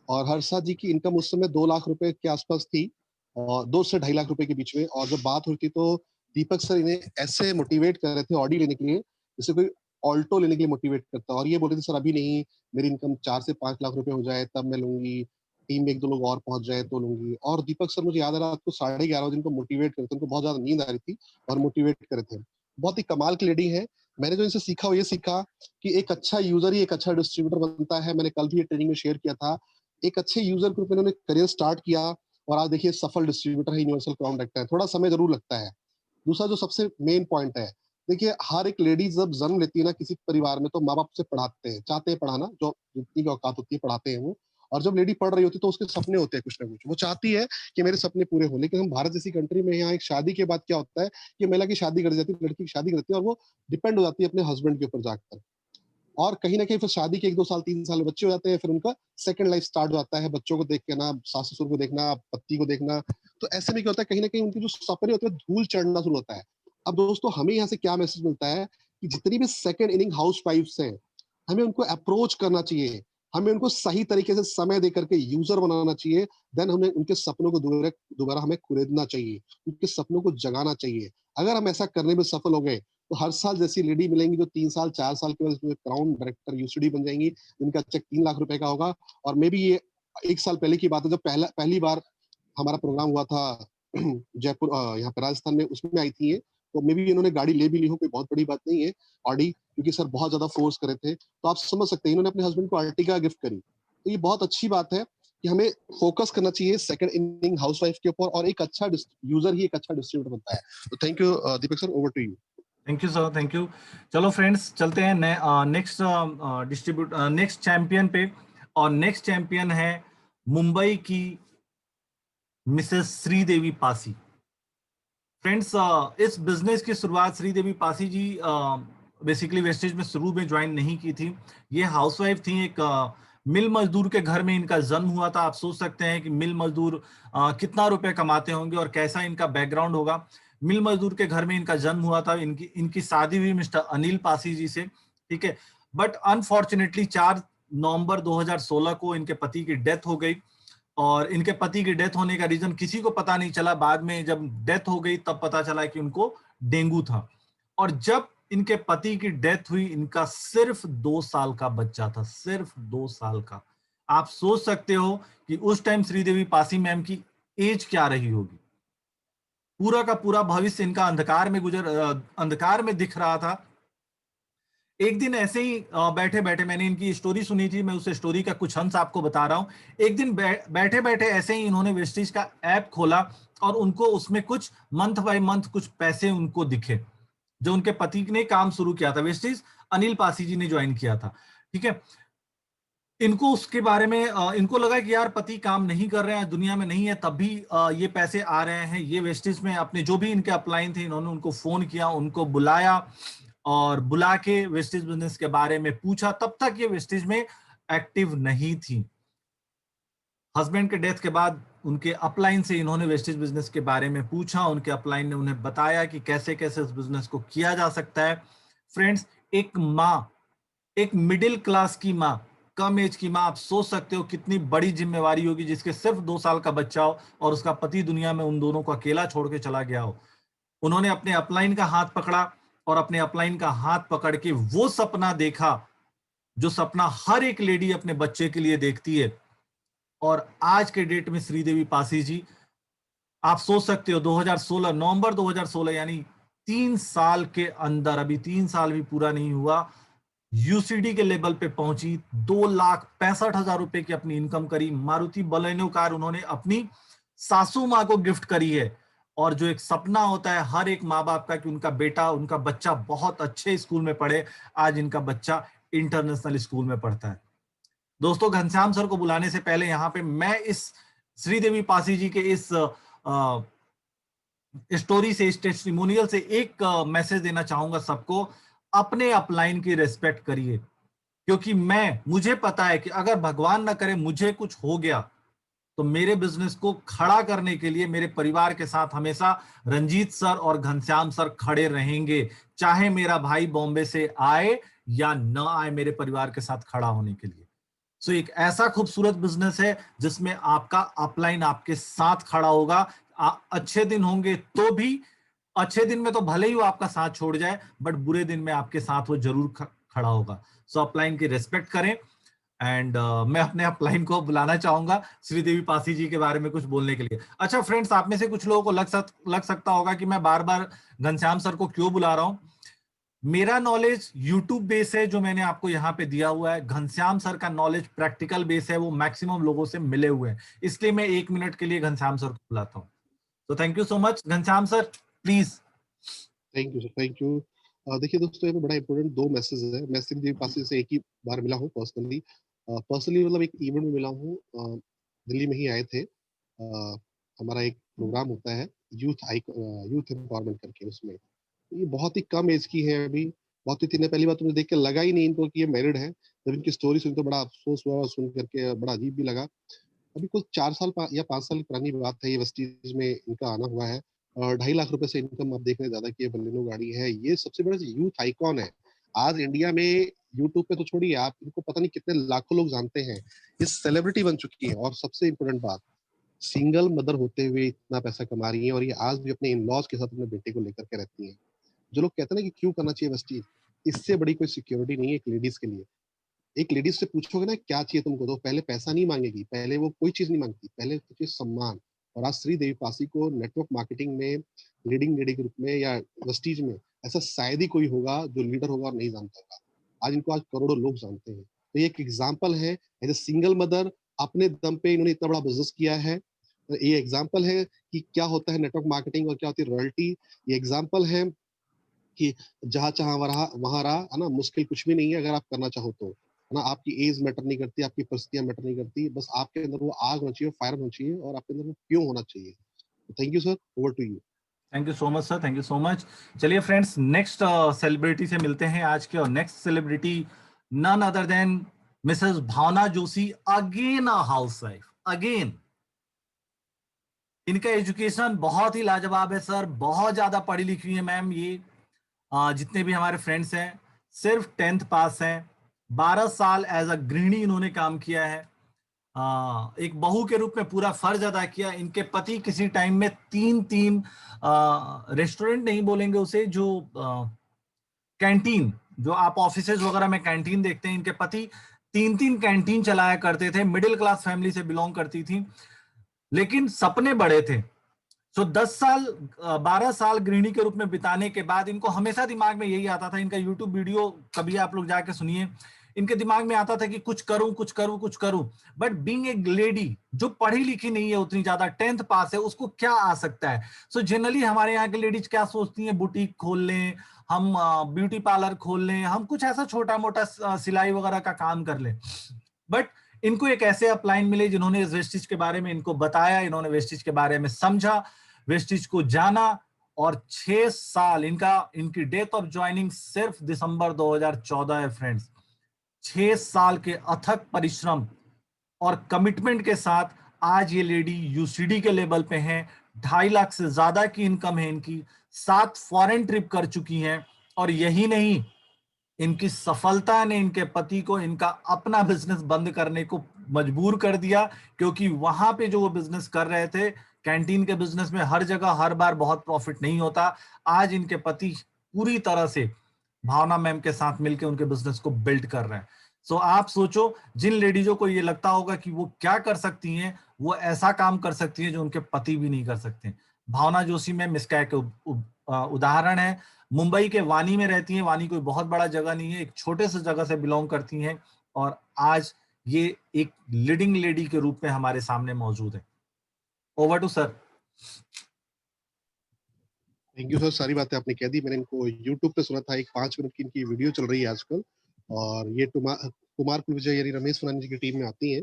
और हर्षा जी की इनकम उस समय 2 लाख रुपए के आसपास थी, और 2 से 2.5 लाख रुपए के बीच में। और जब बात हुई थी तो दीपक सर इन्हें ऐसे मोटिवेट कर रहे थे ऑडी लेने के लिए, जैसे कोई ऑल्टो लेने के लिए मोटिवेट करता। और ये बोल रहे थे, सर अभी नहीं, मेरी इनकम 4 से 5 लाख रुपए हो जाए तब मैं लूंगी, टीम में 1-2 लोग और पहुंच जाए तो लूंगी। और दीपक सर, मुझे याद है, रात को 11:30 बजे इनको मोटिवेट करते, उनको बहुत ज्यादा नींद आ रही थी और मोटिवेट करे थे। बहुत ही कमाल की लेडी है। मैंने जो इनसे सीखा वो ये सीखा कि एक अच्छा यूजर ही एक अच्छा डिस्ट्रीब्यूटर बनता है। मैंने कल भी ये ट्रेनिंग में शेयर किया था। एक अच्छे यूजर के रूप में इन्होंने करियर स्टार्ट किया और आज देखिए सफल डिस्ट्रीब्यूटर है, यूनिवर्सल क्राउन डायरेक्टर है। थोड़ा समय जरूर लगता है। दूसरा जो सबसे मेन पॉइंट है, देखिए हर एक लेडी जब जन्म लेती है ना किसी परिवार में, तो माँ बाप से पढ़ाते हैं, चाहते हैं पढ़ाना, जो जितनी भी औकात होती है पढ़ाते हैं वो। और जब लेडी पढ़ रही होती है तो उसके सपने होते हैं कुछ ना कुछ, वो चाहती है कि मेरे सपने पूरे हो। लेकिन हम भारत जैसी कंट्री में यहाँ एक शादी के बाद क्या होता है कि महिला की शादी कर दी जाती है, लड़की की शादी करती है और वो डिपेंड हो जाती है अपने हस्बैंड के ऊपर जाकर। और कहीं ना कहीं फिर शादी के 1-2 साल 3 साल में बच्चे हो जाते हैं, फिर उनका सेकंड लाइफ स्टार्ट हो जाता है, बच्चों को देख के ना, सास ससुर को देखना, पति को देखना। तो ऐसे में क्या होता है, कहीं ना कहीं उनके जो सपने होते हैं धूल चढ़ना शुरू होता है। अब दोस्तों हमें यहाँ से क्या मैसेज मिलता है कि जितनी भी सेकंड इनिंग हाउस वाइफ्स हैं, हमें उनको अप्रोच करना चाहिए, हमें उनको सही तरीके से समय दे करके यूजर बनाना चाहिए। देन हमें उनके सपनों को दोबारा दोबारा हमें कुरेदना चाहिए, उनके सपनों को जगाना चाहिए। अगर हम ऐसा करने में सफल हो गए तो हर साल जैसी लेडी मिलेंगी जो 3 साल 4 साल के बाद क्राउन डायरेक्टर यूसीडी बन जाएंगी, जिनका चेक 3 लाख रुपए का होगा। और मे बी ये 1 साल पहले की बात है, जब पहली बार हमारा प्रोग्राम हुआ था जयपुर, यहाँ पे राजस्थान में, उसमें आई थी ये। तो मे बी इन्होंने गाड़ी ले भी ली हो, कोई बहुत बड़ी बात नहीं है, ऑडी, क्योंकि सर बहुत ज्यादा फोर्स करे थे। तो आप समझ सकते हैं इन्होंने अपने हस्बैंड को अर्टिगा गिफ्ट करी। तो ये बहुत अच्छी बात है कि हमें फोकस करना चाहिए सेकंड इनिंग हाउसवाइफ के ऊपर, और एक अच्छा यूजर ही एक अच्छा डिस्ट्रीब्यूटर बनता है। तो thank you Deepak sir, over to you. Thank you sir, thank you. चलो फ्रेंड्स, चलते हैं नेक्स्ट नेक्स्ट चैंपियन पे। और नेक्स्ट चैंपियन है मुंबई की मिसेस श्रीदेवी पासी। फ्रेंड्स, इस बिजनेस की शुरुआत श्रीदेवी पासी जी बेसिकली वेस्टेज में शुरू में ज्वाइन नहीं की थी। ये हाउसवाइफ थी। एक मिल मजदूर के घर में इनका जन्म हुआ था। आप सोच सकते हैं कि मिल मजदूर कितना रुपए कमाते होंगे और कैसा इनका बैकग्राउंड होगा। मिल मजदूर के घर में इनका जन्म हुआ था। इनकी इनकी शादी हुई मिस्टर अनिल पासी जी से, ठीक है। बट अनफॉर्चुनेटली 4 नवंबर 2016 को इनके पति की डेथ हो गई। और इनके पति की डेथ होने का रीजन किसी को पता नहीं चला। बाद में जब डेथ हो गई तब पता चला कि उनको डेंगू था। और जब इनके पति की डेथ हुई, इनका सिर्फ 2 साल का बच्चा था, सिर्फ 2 साल का। आप सोच सकते हो कि उस टाइम श्रीदेवी पासी मैम की एज क्या रही होगी। पूरा का पूरा भविष्य इनका अंधकार में दिख रहा था। एक दिन ऐसे ही बैठे बैठे मैंने इनकी स्टोरी सुनी थी, मैं उस स्टोरी का कुछ अंश आपको बता रहा हूं। एक दिन बैठे बैठे ऐसे ही इन्होंने वेस्टिज का ऐप खोला और उनको उसमें कुछ मंथ बाय मंथ कुछ पैसे उनको दिखे, जो उनके पति ने काम शुरू किया था। वेस्टिज अनिल पासी जी ने ज्वाइन किया था, ठीक है। इनको उसके बारे में इनको लगा कि यार पति काम नहीं कर रहे हैं, दुनिया में नहीं है, तब भी ये पैसे आ रहे हैं। ये वेस्टिज में अपने जो भी इनके अपलाइन थे, इन्होंने उनको फोन किया, उनको बुलाया और बुला के वेस्टिज बिजनेस के बारे में पूछा। तब तक ये वेस्टिज में एक्टिव नहीं थी। हस्बैंड के डेथ के बाद उनके अपलाइन से इन्होंने वेस्टिज बिजनेस के बारे में पूछा। उनके अपलाइन ने उन्हें बताया कि कैसे कैसे इस बिजनेस को किया जा सकता है। फ्रेंड्स, एक माँ, एक मिडिल क्लास की माँ, कम एज की माँ, आप सोच सकते हो कितनी बड़ी जिम्मेवारी होगी, जिसके सिर्फ 2 साल का बच्चा हो और उसका पति दुनिया में उन दोनों को अकेला छोड़ के चला गया हो। उन्होंने अपने अपलाइन का हाथ पकड़ा और अपने अपलाइन का हाथ पकड़ के वो सपना देखा जो सपना हर एक लेडी अपने बच्चे के लिए देखती है। और आज के डेट में श्रीदेवी पासी जी, आप सोच सकते हो 2016 नवंबर 2016 यानी 3 साल के अंदर, अभी 3 साल भी पूरा नहीं हुआ, यूसीडी के लेवल पे पहुंची। 2,65,000 रुपए की अपनी इनकम करी। मारुति बलेनो कार उन्होंने अपनी सासू माँ को गिफ्ट करी है। और जो एक सपना होता है हर एक माँ बाप का कि उनका बेटा, उनका बच्चा बहुत अच्छे स्कूल में पढ़े, आज इनका बच्चा इंटरनेशनल स्कूल में पढ़ता है। दोस्तों, घनश्याम सर को बुलाने से पहले यहाँ पे मैं इस श्रीदेवी पासी जी के इस स्टोरी से, इस टेस्टिमोनियल से एक मैसेज देना चाहूंगा सबको। अपने अपलाइन की रेस्पेक्ट करिए, क्योंकि मुझे पता है कि अगर भगवान ना करे मुझे कुछ हो गया तो मेरे बिजनेस को खड़ा करने के लिए मेरे परिवार के साथ हमेशा रंजीत सर और घनश्याम सर खड़े रहेंगे। चाहे मेरा भाई बॉम्बे से आए या ना आए, मेरे परिवार के साथ खड़ा होने के लिए। सो एक ऐसा खूबसूरत बिजनेस है जिसमें आपका अपलाइन आपके साथ खड़ा होगा। अच्छे दिन होंगे तो भी, अच्छे दिन में तो भले ही वो आपका साथ छोड़ जाए, बट बुरे दिन में आपके साथ वो जरूर खड़ा होगा। सो अपलाइन की रेस्पेक्ट करें। एंड मैं अपने अपलाइन को बुलाना चाहूंगा श्रीदेवी पासी जी के बारे में कुछ बोलने के लिए। अच्छा फ्रेंड्स, आप में से कुछ लोगों को लग सकता होगा कि मैं बार बार घनश्याम सर को क्यों बुला रहा हूं। मेरा नॉलेज यूट्यूब बेस है जो मैंने आपको यहाँ पे दिया हुआ है, घनश्याम सर का नॉलेज प्रैक्टिकल बेस है, वो मैक्सिमम लोगों से मिले हुए हैं, इसलिए मैं 1 मिनट के लिए घनश्याम सर को बुलाता हूँ। तो thank you so much Ghanshyam sir, please. Thank you sir, thank you. देखिए दोस्तों, यहाँ पे बड़ा इंपॉर्टेंट 2 मैसेज है। मैं सिंह जी पासी से एक ही बार मिला हूँ पर्सनली। पर्सनली मतलब एक इवेंट में मिला हूँ। दिल्ली में ही आए थे। हमारा एक प्रोग्राम होता है यूथ एम्पावरमेंट करके, उसमें ये बहुत ही कम एज की है अभी। बहुत ही थी पहली बात तो मुझे देख के लगा ही नहीं इनको कि ये मैरिड है। जब इनकी स्टोरी सुनी तो बड़ा अफसोस हुआ, और सुन करके बड़ा अजीब भी लगा। अभी कुछ 4 साल या 5 साल पुरानी बात है, ये वेस्टीज में इनका आना हुआ है। और 2.5 लाख रुपए से इनकम आप देख रहे हैं, ज्यादा की ये बलेनो गाड़ी है। ये सबसे बड़ा यूथ आइकॉन है आज इंडिया में। यूट्यूब पे तो छोड़िए, आप इनको पता नहीं कितने लाखों लोग जानते हैं। ये सेलिब्रिटी बन चुकी है। और सबसे इम्पोर्टेंट बात, सिंगल मदर होते हुए इतना पैसा कमा रही है, और ये आज भी अपने इन लॉज के साथ अपने बेटे को लेकर के रहती है। जो लोग कहते हैं ना कि क्यों करना चाहिए वेस्टीज, इससे बड़ी कोई सिक्योरिटी नहीं है एक लेडीज के लिए। एक लेडीज से पूछोगे ना क्या चाहिए तुमको, तो पहले पैसा नहीं मांगेगी, पहले वो कोई चीज नहीं मांगती, पहले चाहिए सम्मान। और आज श्री देवी पासी को नेटवर्क मार्केटिंग में लीडिंग लेडी के रूप में या वेस्टीज में ऐसा शायद ही कोई होगा जो लीडर होगा और नहीं जानता होगा। आज इनको आज करोड़ों लोग जानते हैं। तो ये एक एग्जाम्पल है, एज ए सिंगल मदर अपने दम पे इन्होंने इतना बड़ा बिजनेस किया है। ये एग्जाम्पल है कि क्या होता है नेटवर्क मार्केटिंग और क्या होती है रॉयल्टी। ये एग्जाम्पल है कि जहाँ चाह वहां रहा, है ना। मुश्किल कुछ भी नहीं है अगर आप करना चाहो तो, है ना। आपकी एज मैटर नहीं करती, आपकी परिस्थितियां मैटर नहीं करती, बस आपके अंदर वो आग होना चाहिए, फायर होना चाहिए, और आपके अंदर वो क्यों होना चाहिए। Thank you sir, over to you. Thank you so much sir, thank you so much. चलिए फ्रेंड्स, नेक्स्ट सेलिब्रिटी से मिलते हैं आज के। और next celebrity none other than missus Bhavna Joshi, again a housewife, again. इनका एजुकेशन बहुत ही लाजवाब है सर, बहुत ज्यादा पढ़ी लिखी है मैम ये। जितने भी हमारे फ्रेंड्स हैं सिर्फ 10th पास हैं। 12 साल एज अ गृहिणी इन्होंने काम किया है। एक बहू के रूप में पूरा फर्ज अदा किया। इनके पति किसी टाइम में तीन तीन रेस्टोरेंट नहीं बोलेंगे उसे, जो कैंटीन, जो आप ऑफिसेज वगैरह में कैंटीन देखते हैं, इनके पति 3 3 कैंटीन चलाया करते थे। मिडिल क्लास फैमिली से बिलोंग करती थी, लेकिन सपने बड़े थे। सो 10 साल 12 साल गृहिणी के रूप में बिताने के बाद इनको हमेशा दिमाग में यही आता था। इनका यूट्यूब वीडियो कभी आप लोग जाके सुनिए, इनके दिमाग में आता था कि कुछ करूं कुछ करूं कुछ करूं। बट बीइंग ए लेडी जो पढ़ी लिखी नहीं है उतनी ज्यादा, 10th पास है, उसको क्या आ सकता है। सो जनरली हमारे यहाँ के लेडीज क्या सोचती हैं, बुटीक खोल लें हम, ब्यूटी पार्लर खोल लें हम, कुछ ऐसा छोटा मोटा सिलाई वगैरह का काम कर लें। बट इनको एक ऐसे अपलाइन मिले जिन्होंने वेस्टिज के बारे में इनको बताया, इन्होंने वेस्टिज के बारे में समझा, वेस्टिज को जाना। और 6 साल इनकी डेट ऑफ ज्वाइनिंग सिर्फ दिसंबर 2014 है फ्रेंड्स। 6 साल के अथक परिश्रम और कमिटमेंट के साथ आज ये लेडी यूसीडी के लेवल पे हैं। 2.5 लाख से ज्यादा की इनकम है इनकी, 7 फॉरेन ट्रिप कर चुकी हैं। और यही नहीं, इनकी सफलता ने इनके पति को इनका अपना बिजनेस बंद करने को मजबूर कर दिया, क्योंकि वहां पे जो वो बिजनेस कर रहे थे, कैंटीन के बिजनेस में हर जगह हर बार बहुत प्रॉफिट नहीं होता। आज इनके पति पूरी तरह से भावना मैम के साथ मिलकर उनके बिजनेस को बिल्ड कर रहे हैं। सो आप सोचो, जिन लेडीजों को ये लगता होगा कि वो क्या कर सकती हैं, वो ऐसा काम कर सकती हैं जो उनके पति भी नहीं कर सकते। भावना जोशी मैम इसका एक उदाहरण है। मुंबई के वानी में रहती हैं। वानी कोई बहुत बड़ा जगह नहीं है, एक छोटे से जगह से बिलोंग करती हैं। और आज ये एक लीडिंग लेडी के रूप में हमारे सामने मौजूद है। Over to sir. Thank you sir, सारी बातें आपने कह दी। मैंने इनको यूट्यूब पे सुना था, एक 5 मिनट की इनकी वीडियो चल रही है आजकल। और ये कुमार कुलविजय यानी रमेश फनानी जी की टीम में आती हैं।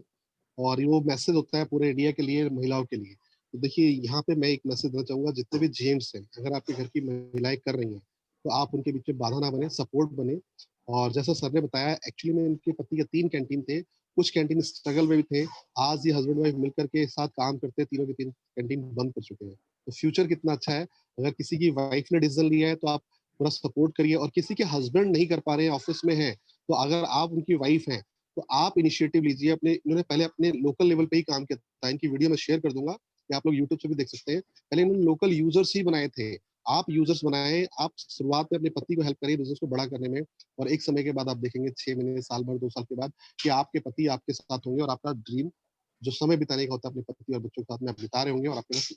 और वो मैसेज होता है पूरे इंडिया के लिए, महिलाओं के लिए। तो देखिए, यहाँ पे मैं एक मैसेज देना चाहूंगा, जितने भी जेंट्स हैं, अगर आपके घर की महिलाएं कर रही हैं, तो आप उनके बीच में बाधा ना बने, सपोर्ट बने। और जैसा सर ने बताया, एक्चुअली में उनके पति के 3 कैंटीन थे। कुछ कैंटीन स्ट्रगल में भी थे। आज ये हस्बैंड वाइफ मिलकर के साथ काम करते हैं, तीनों के 3 कैंटीन बंद कर चुके हैं। तो फ्यूचर कितना अच्छा है। अगर किसी की वाइफ ने डिसीजन लिया है तो आप पूरा सपोर्ट करिए। और किसी के हस्बैंड नहीं कर पा रहे हैं, ऑफिस में है, तो अगर आप उनकी वाइफ हैं, तो आप इनिशिएटिव लीजिए। इन्होंने पहले अपने लोकल लेवल पे ही काम किया था। इनकी वीडियो मैं शेयर कर दूंगा, कि आप लोग यूट्यूब से भी देख सकते हैं। पहले इन्होंने लोकल यूजर्स ही बनाए थे। आप यूजर्स बनाए, आप शुरुआत में अपने पति को हेल्प करिए बिजनेस को बड़ा करने में। और एक समय के बाद आप देखेंगे, 6 महीने, साल भर, 2 साल के बाद, कि आपके पति आपके साथ होंगे, और आपका ड्रीम जो समय बिताने का होता है अपने पति और बच्चों के साथ में, आप बिता रहे होंगे, और आपके पास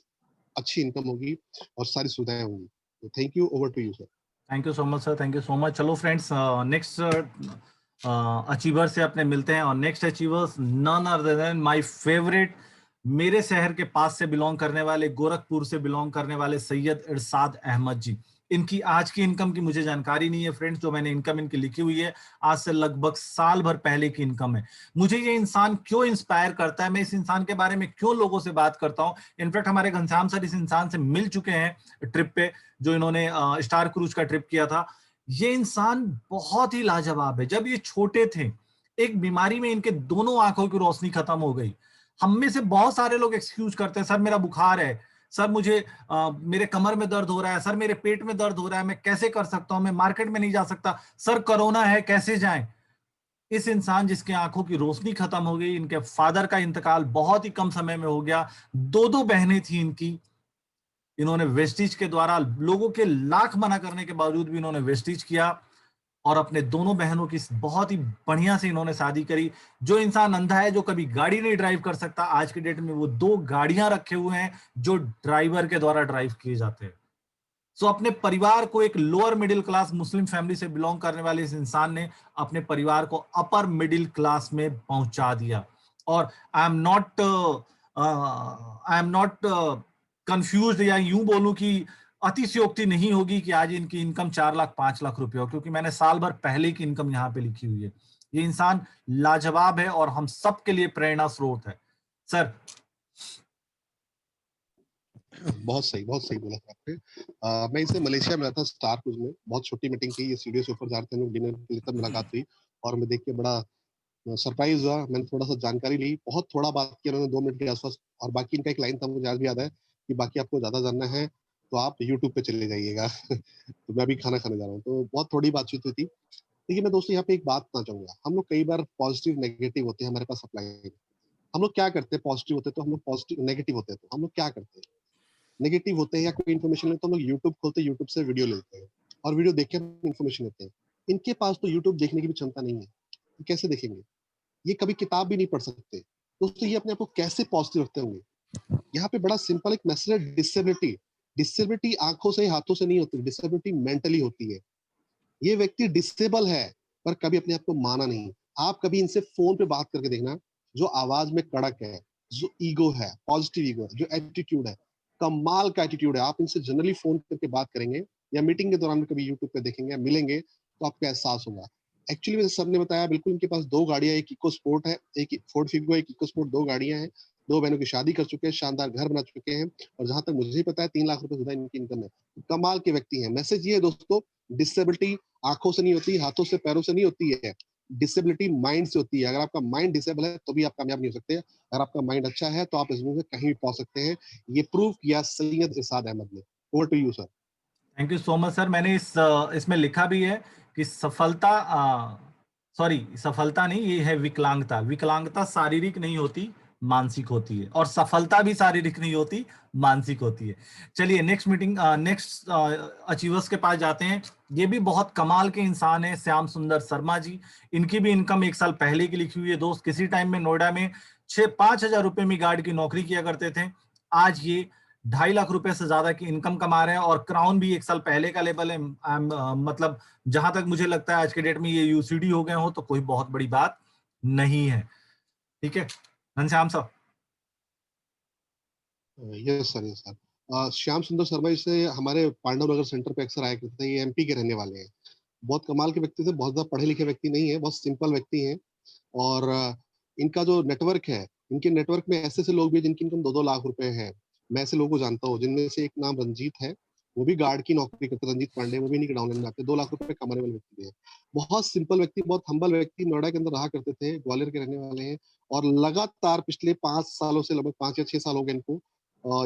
अच्छी इनकम होगी और सारी सुविधाएं होंगी। तो thank you, over to you sir. Thank you so much sir, thank you so much. चलो फ्रेंड्स, नेक्स्ट अचीवर से अपने मिलते हैं, और next achievers none other than my favourite, मेरे शहर के पास से बिलोंग करने वाले, गोरखपुर से बिलोंग करने वाले सैयद इरशाद अहमद जी। इनकी आज की इनकम की मुझे जानकारी नहीं है फ्रेंड्स, जो मैंने इनकम इनकी लिखी हुई है आज से लगभग साल भर पहले की इनकम है। मुझे ये इंसान क्यों इंस्पायर करता है, मैं इस इंसान के बारे में क्यों लोगों से बात करता हूँ। इनफैक्ट हमारे घनश्याम सर इस इंसान से मिल चुके हैं ट्रिप पे, जो इन्होंने स्टार क्रूज का ट्रिप किया था। ये इंसान बहुत ही लाजवाब है। जब ये छोटे थे, एक बीमारी में इनके दोनों आंखों की रोशनी खत्म हो गई। हम में से बहुत सारे लोग एक्सक्यूज करते हैं, सर मेरा बुखार है, सर मुझे मेरे कमर में दर्द हो रहा है, सर मेरे पेट में दर्द हो रहा है, मैं कैसे कर सकता हूं, मैं मार्केट में नहीं जा सकता, सर कोरोना है कैसे जाएं। इस इंसान जिसके आंखों की रोशनी खत्म हो गई, इनके फादर का इंतकाल बहुत ही कम समय में हो गया, दो बहनें थी इनकी, इन्होंने वेस्टिज के द्वारा लोगों के लाख मना करने के बावजूद भी इन्होंने वेस्टिज किया, और अपने दोनों बहनों की बहुत ही बढ़िया से इन्होंने शादी करी। जो इंसान अंधा है, जो कभी गाड़ी नहीं ड्राइव कर सकता, आज के डेट में वो 2 गाड़ियां रखे हुए हैं जो ड्राइवर के द्वारा ड्राइव किए जाते हैं। सो अपने परिवार को, एक lower middle class Muslim family से बिलोंग करने वाले इस इंसान ने अपने परिवार को अपर मिडिल क्लास में पहुंचा दिया। और आई एम नॉट कंफ्यूज, या यूं बोलूं कि अतिशयोक्ति नहीं होगी कि आज इनकी इनकम 4 लाख 5 लाख रुपए हो, क्योंकि मैंने साल भर पहले की इनकम यहाँ पे लिखी हुई है। ये इंसान लाजवाब है और हम सबके लिए प्रेरणा स्रोत है। सर बहुत सही बोला था आपने। मैं इसे मलेशिया में था, स्टार क्रूज में, बहुत छोटी मीटिंग थी, ये सीढ़ियों से ऊपर जा रहे थे हम लोग डिनर के लिए, तब मुलाकात हुई और मैं देख के बड़ा सरप्राइज हुआ। मैंने थोड़ा सा जानकारी ली, बहुत थोड़ा बात किया उन्होंने 2 मिनट के आसपास, और बाकी इनका एक लाइन था मुझे आज भी याद है कि बाकी आपको ज्यादा जानना है तो आप यूट्यूब पे चले जाइएगा। तो मैं अभी खाना खाने जा रहा हूँ, तो बहुत थोड़ी बातचीत हुई थी। देखिए मैं दोस्तों यहाँ पे एक बात कहना चाहूंगा, हम लोग कई बार पॉजिटिव नेगेटिव होते हैं हमारे पास अप्लाई। हम लोग क्या करते हैं, पॉजिटिव होते हैं तो हम लोग पॉजिटिव, नेगेटिव होते हैं तो हम लोग क्या करते हैं, नेगेटिव होते हैं या कोई इन्फॉर्मेशन लेते हैं तो हम लोग यूट्यूब खोलते हैं, यूट्यूब से वीडियो लेते हैं और वीडियो देख के इन्फॉर्मेशन लेते हैं। इनके पास तो यूट्यूब देखने की भी क्षमता नहीं है, तो कैसे देखेंगे, ये कभी किताब भी नहीं पढ़ सकते। दोस्तों ये अपने आप को कैसे पॉजिटिव रखते होंगे। यहाँ पे बड़ा सिंपल एक मैसेज है, डिसेबिलिटी। डिसेबिलिटी आंखों से हाथों से नहीं होती, डिसेबिलिटी मेंटली होती है। ये व्यक्ति डिसेबल है पर कभी अपने आप को माना नहीं। आप कभी इनसे फोन पे बात करके देखना, जो आवाज में कड़क है, जो ईगो है, पॉजिटिव ईगो है, जो एटीट्यूड है, कमाल का एटीट्यूड है। आप इनसे जनरली फोन करके बात करेंगे या मीटिंग के दौरान कभी यूट्यूब पे देखेंगे या मिलेंगे तो आपको एहसास होगा। एक्चुअली सर ने बताया बिल्कुल, इनके पास 2 गाड़ियां, एक इको स्पोर्ट है, एक फोर्ड फिगो, एक इको स्पोर्ट, 2 गाड़ियां हैं, 2 बहनों की शादी कर चुके हैं, शानदार घर बना चुके हैं, और जहां तक मुझे पता है 3 लाख रुपए ज्यादा इनकी इनकम है। कमाल के व्यक्ति हैं। मैसेज ये है दोस्तों, डिसेबिलिटी आंखों से नहीं होती, हाथों से पैरों से नहीं होती है, डिसेबिलिटी माइंड से होती है। अगर आपका माइंड डिसेबल है तो भी आप कामयाब नहीं हो सकते, अगर आपका माइंड अच्छा है तो आप इसमें से कहीं भी पहुंच सकते हैं। ये प्रूव किया सैयद इरशाद अहमद ने। Over to you sir. Thank you so much sir. मैंने इसमें लिखा भी है कि सफलता, सॉरी सफलता नहीं, ये है विकलांगता। विकलांगता शारीरिक नहीं होती, मानसिक होती है, और सफलता भी शारीरिक नहीं होती, मानसिक होती है। चलिए नेक्स्ट अचीवर्स के पास जाते हैं। ये भी बहुत कमाल के इंसान है, श्याम सुंदर शर्मा जी। इनकी भी इनकम 1 साल पहले की लिखी हुई है दोस्त। किसी टाइम में नोएडा में 5,000 रुपए में गार्ड की नौकरी किया करते थे। आज ये 2.5 लाख रुपए से ज्यादा की इनकम कमा रहे हैं, और क्राउन भी 1 साल पहले का लेवल है। मतलब जहां तक मुझे लगता है आज के डेट में ये यूसीडी हो गए हो तो कोई बहुत बड़ी बात नहीं है। ठीक है घनश्याम साहब। Yes sir, yes sir. Shyam सुंदर शर्मा जी से हमारे पांडव नगर सेंटर पे अक्सर आया करते थे। ये एमपी के रहने वाले हैं, बहुत कमाल के व्यक्ति थे, बहुत ज्यादा पढ़े लिखे व्यक्ति नहीं है, बहुत सिंपल व्यक्ति हैं। और इनका जो नेटवर्क है, इनके नेटवर्क में ऐसे ऐसे लोग भी हैं जिनकी इनकम 2-2 लाख रुपए है। मैं ऐसे लोगों को जानता हूँ, जिनमें से एक नाम रंजीत है, वो भी गार्ड की नौकरी करते हैं, रंजीत पांडे, वो भी इन्हीं के डाउनलाइन में आते हैं। 2 लाख रुपए कमाने वाले व्यक्ति हैं, बहुत सिंपल व्यक्ति, बहुत हम्बल व्यक्ति, नोएडा के अंदर रहा करते थे, ग्वालियर के रहने वाले हैं। और लगातार पिछले 5 सालों से, लगभग 5 या 6 साल हो गए इनको,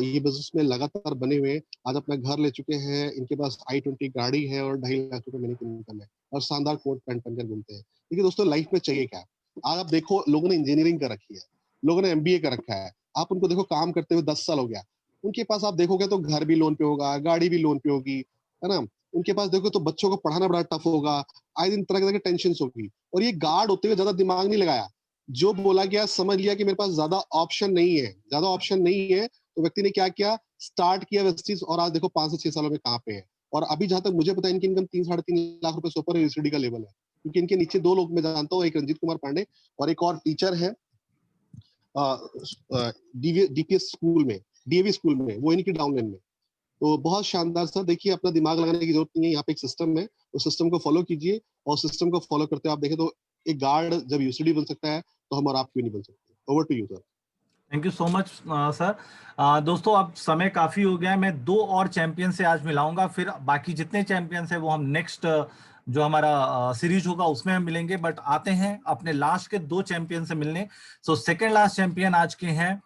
ये बिजनेस में लगातार बने हुए। आज अपना घर ले चुके हैं, इनके पास i20 गाड़ी है और 2.5 लाख रुपए महीने की इनकम है, और शानदार कोट पैंट पहनकर घूमते हैं। देखिए दोस्तों, लाइफ में चाहिए क्या। आज आप देखो, लोगों ने इंजीनियरिंग कर रखी है, लोगों ने एमबीए कर रखा है, आप उनको देखो काम करते हुए 10 साल हो गया, उनके पास आप देखोगे तो घर भी लोन पे होगा, गाड़ी भी लोन पे होगी, है ना। उनके पास देखो तो बच्चों को पढ़ाना बड़ा टफ होगा, आए दिन तरह तरह की टेंशन होगी। और ये गार्ड होते हुए ज्यादा दिमाग नहीं लगाया, जो बोला गया समझ लिया कि मेरे पास ज्यादा ऑप्शन नहीं है, ज्यादा ऑप्शन नहीं है, तो व्यक्ति ने क्या किया, स्टार्ट किया वेस्टीज, और आज देखो 5 से 6 सालों में कहाँ पे है। और अभी जहां तक मुझे पता है इनकी इनकम 3-3.5 लाख रुपए से ऊपर यूसीडी का लेवल है, क्योंकि इनके नीचे 2 लोग मैं जानता हूँ, एक रंजीत कुमार पांडे और एक और टीचर है डीपीएस स्कूल में, डीएवी स्कूल में, वो इनकी डाउनलाइन में। तो बहुत शानदार सर, देखिए अपना दिमाग लगाने की जरूरत नहीं है, यहाँ पे एक सिस्टम है, उस सिस्टम को फॉलो कीजिए और सिस्टम को फॉलो करते हुए आप देखें तो एक गार्ड जब यूसीडी बन सकता है तो हम और आप क्यों नहीं बन सकते। Over to you sir. Thank you so much sir. दोस्तों अब समय काफी हो गया है, मैं 2 और चैंपियन से आज मिलाऊंगा, फिर बाकी जितने चैंपियंस हैं वो हम नेक्स्ट जो हमारा सीरीज होगा उसमें हम मिलेंगे। बट आते हैं अपने लास्ट के 2 चैंपियन से मिलने। सो सेकंड लास्ट चैंपियन आज के हैं,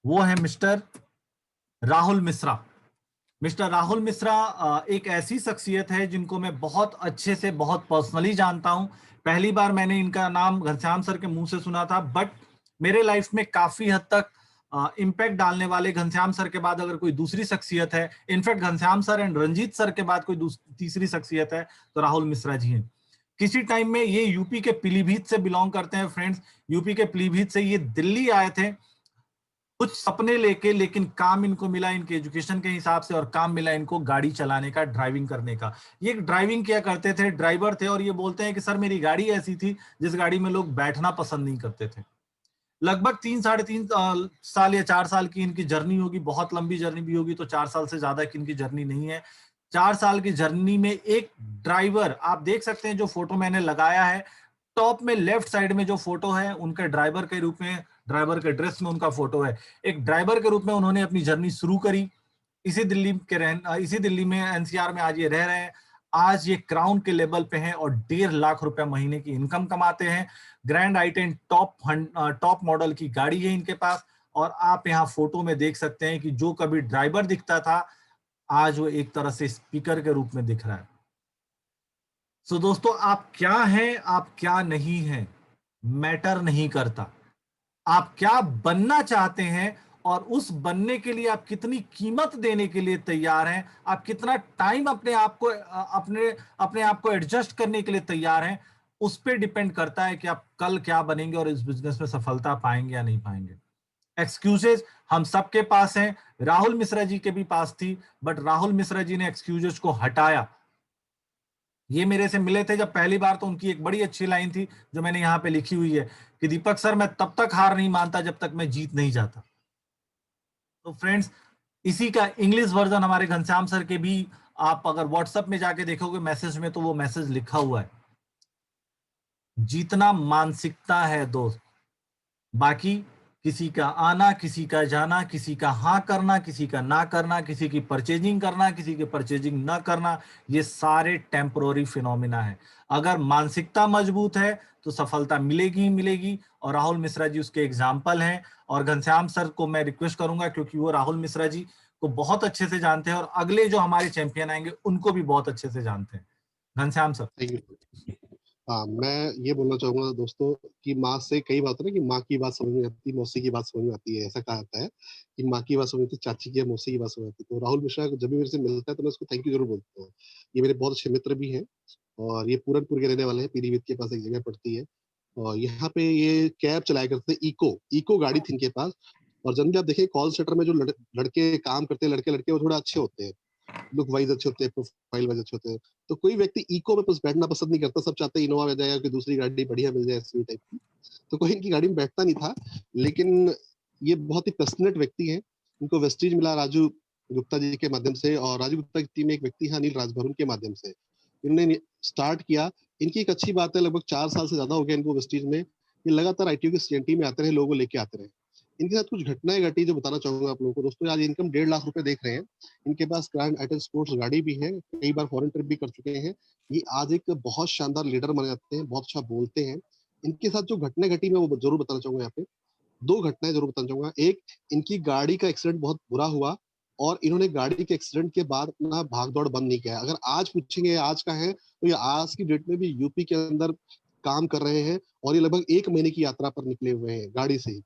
वो है मिस्टर राहुल मिश्रा। मिस्टर राहुल मिश्रा एक ऐसी शख्सियत है जिनको मैं बहुत अच्छे से, बहुत पर्सनली जानता हूं। पहली बार मैंने इनका नाम घनश्याम सर के मुंह से सुना था, बट मेरे लाइफ में काफी हद तक इम्पैक्ट डालने वाले घनश्याम सर के बाद अगर कोई दूसरी शख्सियत है, in fact Ghanshyam sir and Ranjeet sir के बाद कोई तीसरी शख्सियत है तो राहुल मिश्रा जी हैं। किसी टाइम में ये यूपी के पीलीभीत से बिलोंग करते हैं फ्रेंड्स। यूपी के पीलीभीत से ये दिल्ली आए थे कुछ सपने लेके, लेकिन काम इनको मिला इनके एजुकेशन के हिसाब से, और काम मिला इनको गाड़ी चलाने का, ड्राइविंग करने का। ये ड्राइविंग किया करते थे, ड्राइवर थे, और ये बोलते हैं कि सर मेरी गाड़ी ऐसी थी जिस गाड़ी में लोग बैठना पसंद नहीं करते थे। लगभग 3-3.5 साल या 4 साल की इनकी जर्नी होगी, बहुत लंबी जर्नी भी होगी तो 4 साल से ज्यादा की इनकी जर्नी नहीं है। 4 साल की जर्नी में एक ड्राइवर, आप देख सकते हैं जो फोटो मैंने लगाया है टॉप में लेफ्ट साइड में जो फोटो है उनके ड्राइवर के रूप में, ड्राइवर के ड्रेस में उनका फोटो है। एक ड्राइवर के रूप में उन्होंने अपनी जर्नी शुरू करी। इसी दिल्ली में एनसीआर में आज ये रह रहे हैं। आज ये क्राउन के लेवल पे हैं और 1.5 लाख रुपए महीने की इनकम कमाते हैं। ग्रैंड आई10 टॉप मॉडल की गाड़ी है इनके पास, और आप यहाँ फोटो में देख सकते हैं कि जो कभी ड्राइवर दिखता था आज वो एक तरह से स्पीकर के रूप में दिख रहा है। सो दोस्तों, आप क्या हैं, आप क्या नहीं हैं, मैटर नहीं करता। आप क्या बनना चाहते हैं और उस बनने के लिए आप कितनी कीमत देने के लिए तैयार हैं, आप कितना टाइम अपने आप को एडजस्ट करने के लिए तैयार हैं, उस पर डिपेंड करता है कि आप कल क्या बनेंगे और इस बिजनेस में सफलता पाएंगे या नहीं पाएंगे। एक्सक्यूजेज हम सबके पास हैं, राहुल मिश्रा जी के भी पास थी, बट राहुल मिश्रा जी ने एक्सक्यूजेज को हटाया। ये मेरे से मिले थे जब पहली बार, तो उनकी एक बड़ी अच्छी लाइन थी जो मैंने यहाँ पे लिखी हुई है कि दीपक सर मैं तब तक हार नहीं मानता जब तक मैं जीत नहीं जाता। तो फ्रेंड्स, इसी का इंग्लिश वर्जन हमारे घनश्याम सर के भी, आप अगर व्हाट्सएप में जाके देखोगे मैसेज में तो वो मैसेज लिखा हुआ है। जीतना मानसिकता है दोस्त, बाकी किसी का आना, किसी का जाना, किसी का हाँ करना, किसी का ना करना, किसी की परचेजिंग करना, किसी की परचेजिंग ना करना, ये सारे टेम्पररी फिनोमिना है। अगर मानसिकता मजबूत है तो सफलता मिलेगी ही मिलेगी, और राहुल मिश्रा जी उसके एग्जाम्पल हैं। और घनश्याम सर को मैं रिक्वेस्ट करूंगा, क्योंकि वो राहुल मिश्रा जी को बहुत अच्छे से जानते हैं और अगले जो हमारे चैंपियन आएंगे उनको भी बहुत अच्छे से जानते हैं। घनश्याम सर। Thank you. हाँ, मैं ये बोलना चाहूंगा दोस्तों कि माँ से कई बात है ना कि माँ की बात समझ में आती है, मौसी की बात समझ में आती है, ऐसा कहा जाता है कि माँ की बात समझ में आती है, चाची की या मौसी की बात समझ में आती है। तो राहुल मिश्रा जब भी मेरे से मिलता है तो मैं उसको थैंक यू जरूर बोलता हूँ। ये मेरे बहुत अच्छे मित्र भी हैं और ये पूरनपुर के रहने वाले हैं, पीलीभीत के पास एक जगह पड़ती है। और यहाँ पे ये कैब चलाया करते थे, इको इको गाड़ी थी इनके पास। और जनरली आप देखिए कॉल सेंटर में जो लड़के काम करते हैं, लड़के लड़के वो थोड़ा अच्छे होते हैं, लुक वाइज अच्छे होते हैं, प्रोफाइल वाइज अच्छे होते हैं। तो कोई व्यक्ति इको में बस बैठना पसंद नहीं करता, सब चाहते हैं इनोवा मिल जाए या कोई दूसरी गाड़ी बढ़िया मिल जाए एसयूवी टाइप की। तो कोई इनकी गाड़ी में बैठता नहीं था, लेकिन ये बहुत ही पैशनेट व्यक्ति है। इनको वेस्टीज मिला राजू गुप्ता जी के माध्यम से, और राजू गुप्ता की टीम में एक व्यक्ति है अनिल राजभवन के माध्यम से इन्होंने स्टार्ट किया। इनकी एक अच्छी बात है, लगभग 4 साल से ज्यादा हो गया इनको वेस्टीज में, ये लगातार आईटीओ की सीएनटी में आते रहे, लोगों को लेके आते रहे। इनके साथ कुछ घटनाएं घटी जो बताना चाहूंगा आप लोगों को। दोस्तों आज इनकम 1.5 लाख रुपए देख रहे हैं, इनके पास ग्रैंड आई10 स्पोर्ट्स गाड़ी भी है, कई बार फॉरेन ट्रिप भी कर चुके हैं। ये आज एक बहुत शानदार लीडर माने जाते हैं, बहुत अच्छा बोलते हैं। इनके साथ जो घटना घटी मैं वो जरूर बताना चाहूंगा यहाँ पे। 2 घटनाएं जरूर बताना चाहूंगा। एक, इनकी गाड़ी का एक्सीडेंट बहुत बुरा हुआ और इन्होंने गाड़ी के एक्सीडेंट के बाद अपना भाग दौड़ बंद नहीं किया। अगर आज पूछेंगे आज का है तो ये आज की डेट में भी यूपी के अंदर काम कर रहे हैं और ये लगभग 1 महीने की यात्रा पर निकले हुए हैं गाड़ी से ही।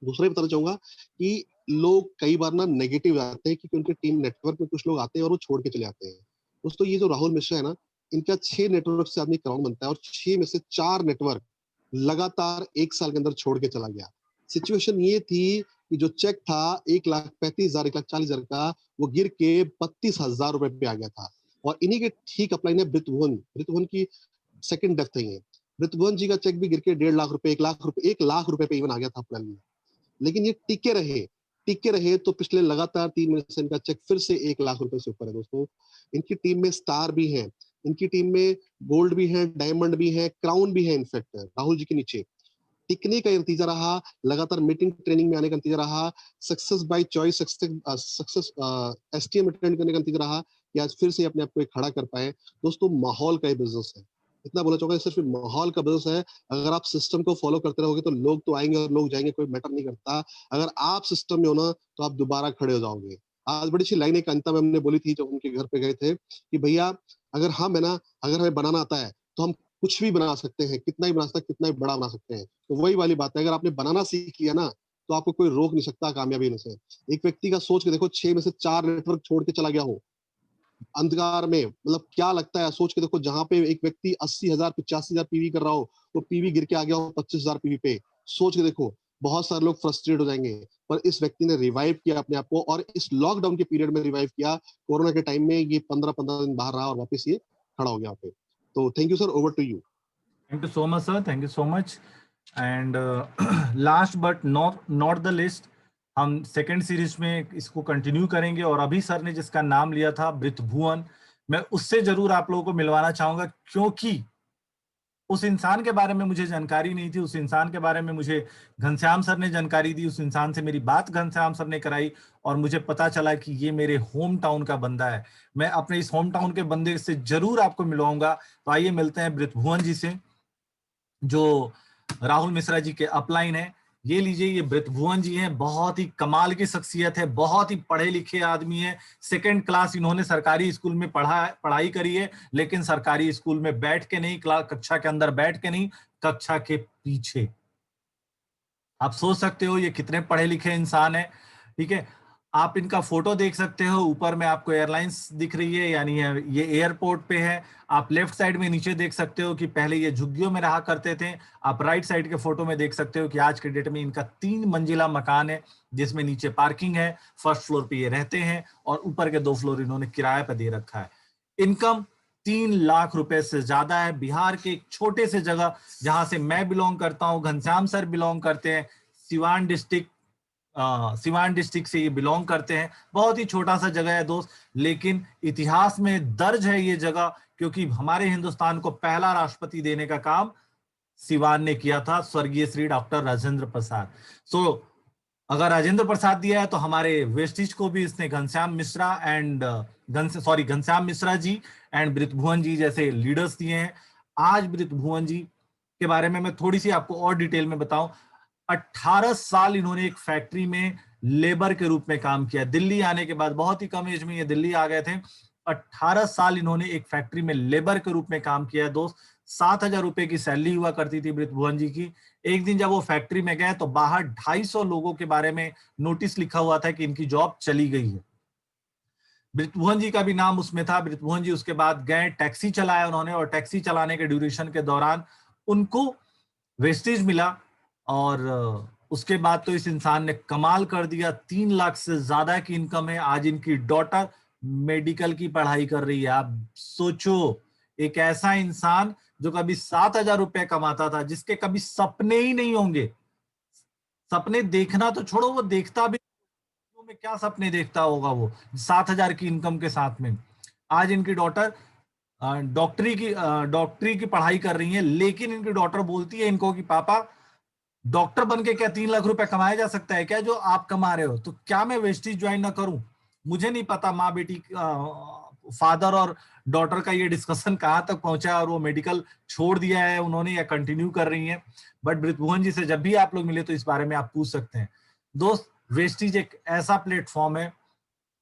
दूसरा ये बताना चाहूंगा कि लोग कई बार ना नेगेटिव आते हैं क्योंकि उनके टीम नेटवर्क में कुछ लोग आते हैं और वो छोड़ के चले आते हैं। दोस्तों ये जो राहुल मिश्रा है ना, इनका 6 नेटवर्क से आदमी क्राउन बनता है और 6 में से 4 नेटवर्क लगातार 1 साल के अंदर छोड़ के चला गया। सिचुएशन ये थी कि जो चेक था 1,35,000 1,40,000 का, वो गिर के 32,000 रुपए पे आ गया था। और इन्हीं के ठीक अपलाइन है ब्रितभुवन। ब्रितभुवन की सेकंड डेथ है ये। ब्रितभुवन जी का चेक भी गिर के 1.5 लाख रुपए, 1 लाख रुपए पे इवन आ गया था अपलाइन में। लेकिन ये टिके रहे तो पिछले लगातार 3 महीने से इनका चेक फिर से 1 लाख रुपए से ऊपर है दोस्तों। इनकी टीम में स्टार भी है, इनकी टीम में गोल्ड भी है, डायमंड भी है, क्राउन भी है। इनफैक्ट राहुल जी के नीचे टिकने का नतीजा रहा, लगातार मीटिंग ट्रेनिंग में आने का नतीजा रहा, success by choice, success STM attend करने का नतीजा रहा कि आज फिर से अपने आप को खड़ा कर पाए। दोस्तों माहौल का बिजनेस है, इतना बोला चाहूंगा, सिर्फ माहौल का बिजनेस है। अगर आप सिस्टम को फॉलो करते रहोगे तो लोग तो आएंगे और लोग जाएंगे, कोई मैटर नहीं करता। अगर आप सिस्टम में हो ना तो आप दोबारा खड़े हो जाओगे। आज बड़ी सी लाइन एक अनिता मैम ने बोली थी जब उनके घर पे गए थे कि भैया अगर हम है ना, अगर हमें बनाना आता है तो हम कुछ भी बना सकते हैं, कितना ही बना सकते हैं, कितना ही बड़ा बना सकते हैं। तो वही वाली बात है, अगर आपने बनाना सीख लिया ना तो आपको कोई रोक नहीं सकता कामयाबी होने से। एक व्यक्ति का सोच के देखो, 6 में से 4 नेटवर्क छोड़ के चला गया हो अंधकार में, मतलब क्या लगता है सोच के देखो। जहां पे एक व्यक्ति 80,000 85,000 पीवी कर रहा हो, वो पीवी गिर के आ गया हो 25,000 पीवी पे, सोच के देखो। बहुत सारे लोग फ्रस्ट्रेट हो जाएंगे, पर इस व्यक्ति ने रिवाइव किया अपने आप को, और इस लॉकडाउन के पीरियड में रिवाइव किया। कोरोना के टाइम में ये 15-15 दिन बाहर रहा और वापस ये खड़ा हो गया पे। तो thank you sir, over to you. Thank you so much, sir. Thank you so much. And last but not the least, हम सेकेंड सीरीज में इसको कंटिन्यू करेंगे। और अभी सर ने जिसका नाम लिया था ब्रितभुवन, मैं उससे जरूर आप लोगों को मिलवाना चाहूंगा, क्योंकि उस इंसान के बारे में मुझे जानकारी नहीं थी। उस इंसान के बारे में मुझे घनश्याम सर ने जानकारी दी, उस इंसान से मेरी बात घनश्याम सर ने कराई और मुझे पता चला कि ये मेरे होम टाउन का बंदा है। मैं अपने इस होम टाउन के बंदे से जरूर आपको मिलवाऊंगा। तो आइए मिलते हैं ब्रितभुवन जी से, जो राहुल मिश्रा जी के अपलाइन है। ये लीजिए, ये ब्रितभुवन जी हैं। बहुत ही कमाल की शख्सियत है, बहुत ही पढ़े लिखे आदमी है। सेकंड क्लास इन्होंने सरकारी स्कूल में पढ़ाई करी है, लेकिन सरकारी स्कूल में बैठ के नहीं, कक्षा के अंदर बैठ के नहीं, कक्षा के पीछे। आप सोच सकते हो ये कितने पढ़े लिखे इंसान है। ठीक है, आप इनका फोटो देख सकते हो। ऊपर में आपको एयरलाइंस दिख रही है, यानी ये एयरपोर्ट पे है। आप लेफ्ट साइड में नीचे देख सकते हो कि पहले ये झुग्गियों में रहा करते थे। आप राइट साइड के फोटो में देख सकते हो कि आज के डेट में इनका 3 मंजिला मकान है, जिसमें नीचे पार्किंग है, फर्स्ट फ्लोर पे ये रहते हैं और ऊपर के 2 फ्लोर इन्होंने किराए पर दे रखा है। इनकम 3 लाख रुपए से ज्यादा है। बिहार के एक छोटे से जगह जहां से मैं बिलोंग करता हूं, घनश्याम सर बिलोंग करते हैं, सिवान डिस्ट्रिक्ट से ये बिलोंग करते हैं। बहुत ही छोटा सा जगह है दोस्त, लेकिन इतिहास में दर्ज है ये जगह, क्योंकि हमारे हिंदुस्तान को पहला राष्ट्रपति देने का काम सिवान ने किया था, स्वर्गीय श्री डॉक्टर राजेंद्र प्रसाद। सो अगर राजेंद्र प्रसाद दिया है तो हमारे वेस्टिज को भी इसने घनश्याम मिश्रा जी एंड ब्रितभुवन जी जैसे लीडर्स दिए हैं। आज ब्रितभुवन जी के बारे में मैं थोड़ी सी आपको और डिटेल में बताऊं। 18 साल इन्होंने एक फैक्ट्री में लेबर के रूप में काम किया। दिल्ली आने के बाद, बहुत ही कम एज में ये दिल्ली आ गए थे। 18 साल इन्होंने एक फैक्ट्री में लेबर के रूप में काम किया है दोस्त। 7,000 रुपए की सैलरी हुआ करती थी ब्रितभुवन जी की। एक दिन जब वो फैक्ट्री में गए तो बाहर 250 लोगों के बारे में नोटिस लिखा हुआ था कि इनकी जॉब चली गई है। ब्रितभुवन जी का भी नाम उसमें था। ब्रितभुवन जी उसके बाद गए, टैक्सी चलाया उन्होंने, और टैक्सी चलाने के ड्यूरेशन के दौरान उनको वेस्टेज मिला। और उसके बाद तो इस इंसान ने कमाल कर दिया। 3 लाख से ज्यादा की इनकम है। आज इनकी डॉटर मेडिकल की पढ़ाई कर रही है। आप सोचो, एक ऐसा इंसान जो कभी 7,000 रुपए कमाता था, जिसके कभी सपने ही नहीं होंगे, सपने देखना तो छोड़ो, वो देखता भी में क्या सपने देखता होगा वो 7,000 की इनकम के साथ में। आज इनकी डॉटर डॉक्टरी की पढ़ाई कर रही है, लेकिन इनकी डॉटर बोलती है इनको कि पापा, डॉक्टर बन के क्या 3 लाख रुपए कमाया जा सकता है क्या, जो आप कमा रहे हो? तो क्या मैं वेस्टिज ज्वाइन ना करूं? मुझे नहीं पता माँ बेटी, फादर और डॉटर का ये डिस्कशन कहां तक पहुंचा और वो मेडिकल छोड़ दिया है उन्होंने या कंटिन्यू कर रही है। बट ब्रितभुवन जी से जब भी आप लोग मिले तो इस बारे में आप पूछ सकते हैं। दोस्त, वेस्टिज एक ऐसा प्लेटफॉर्म है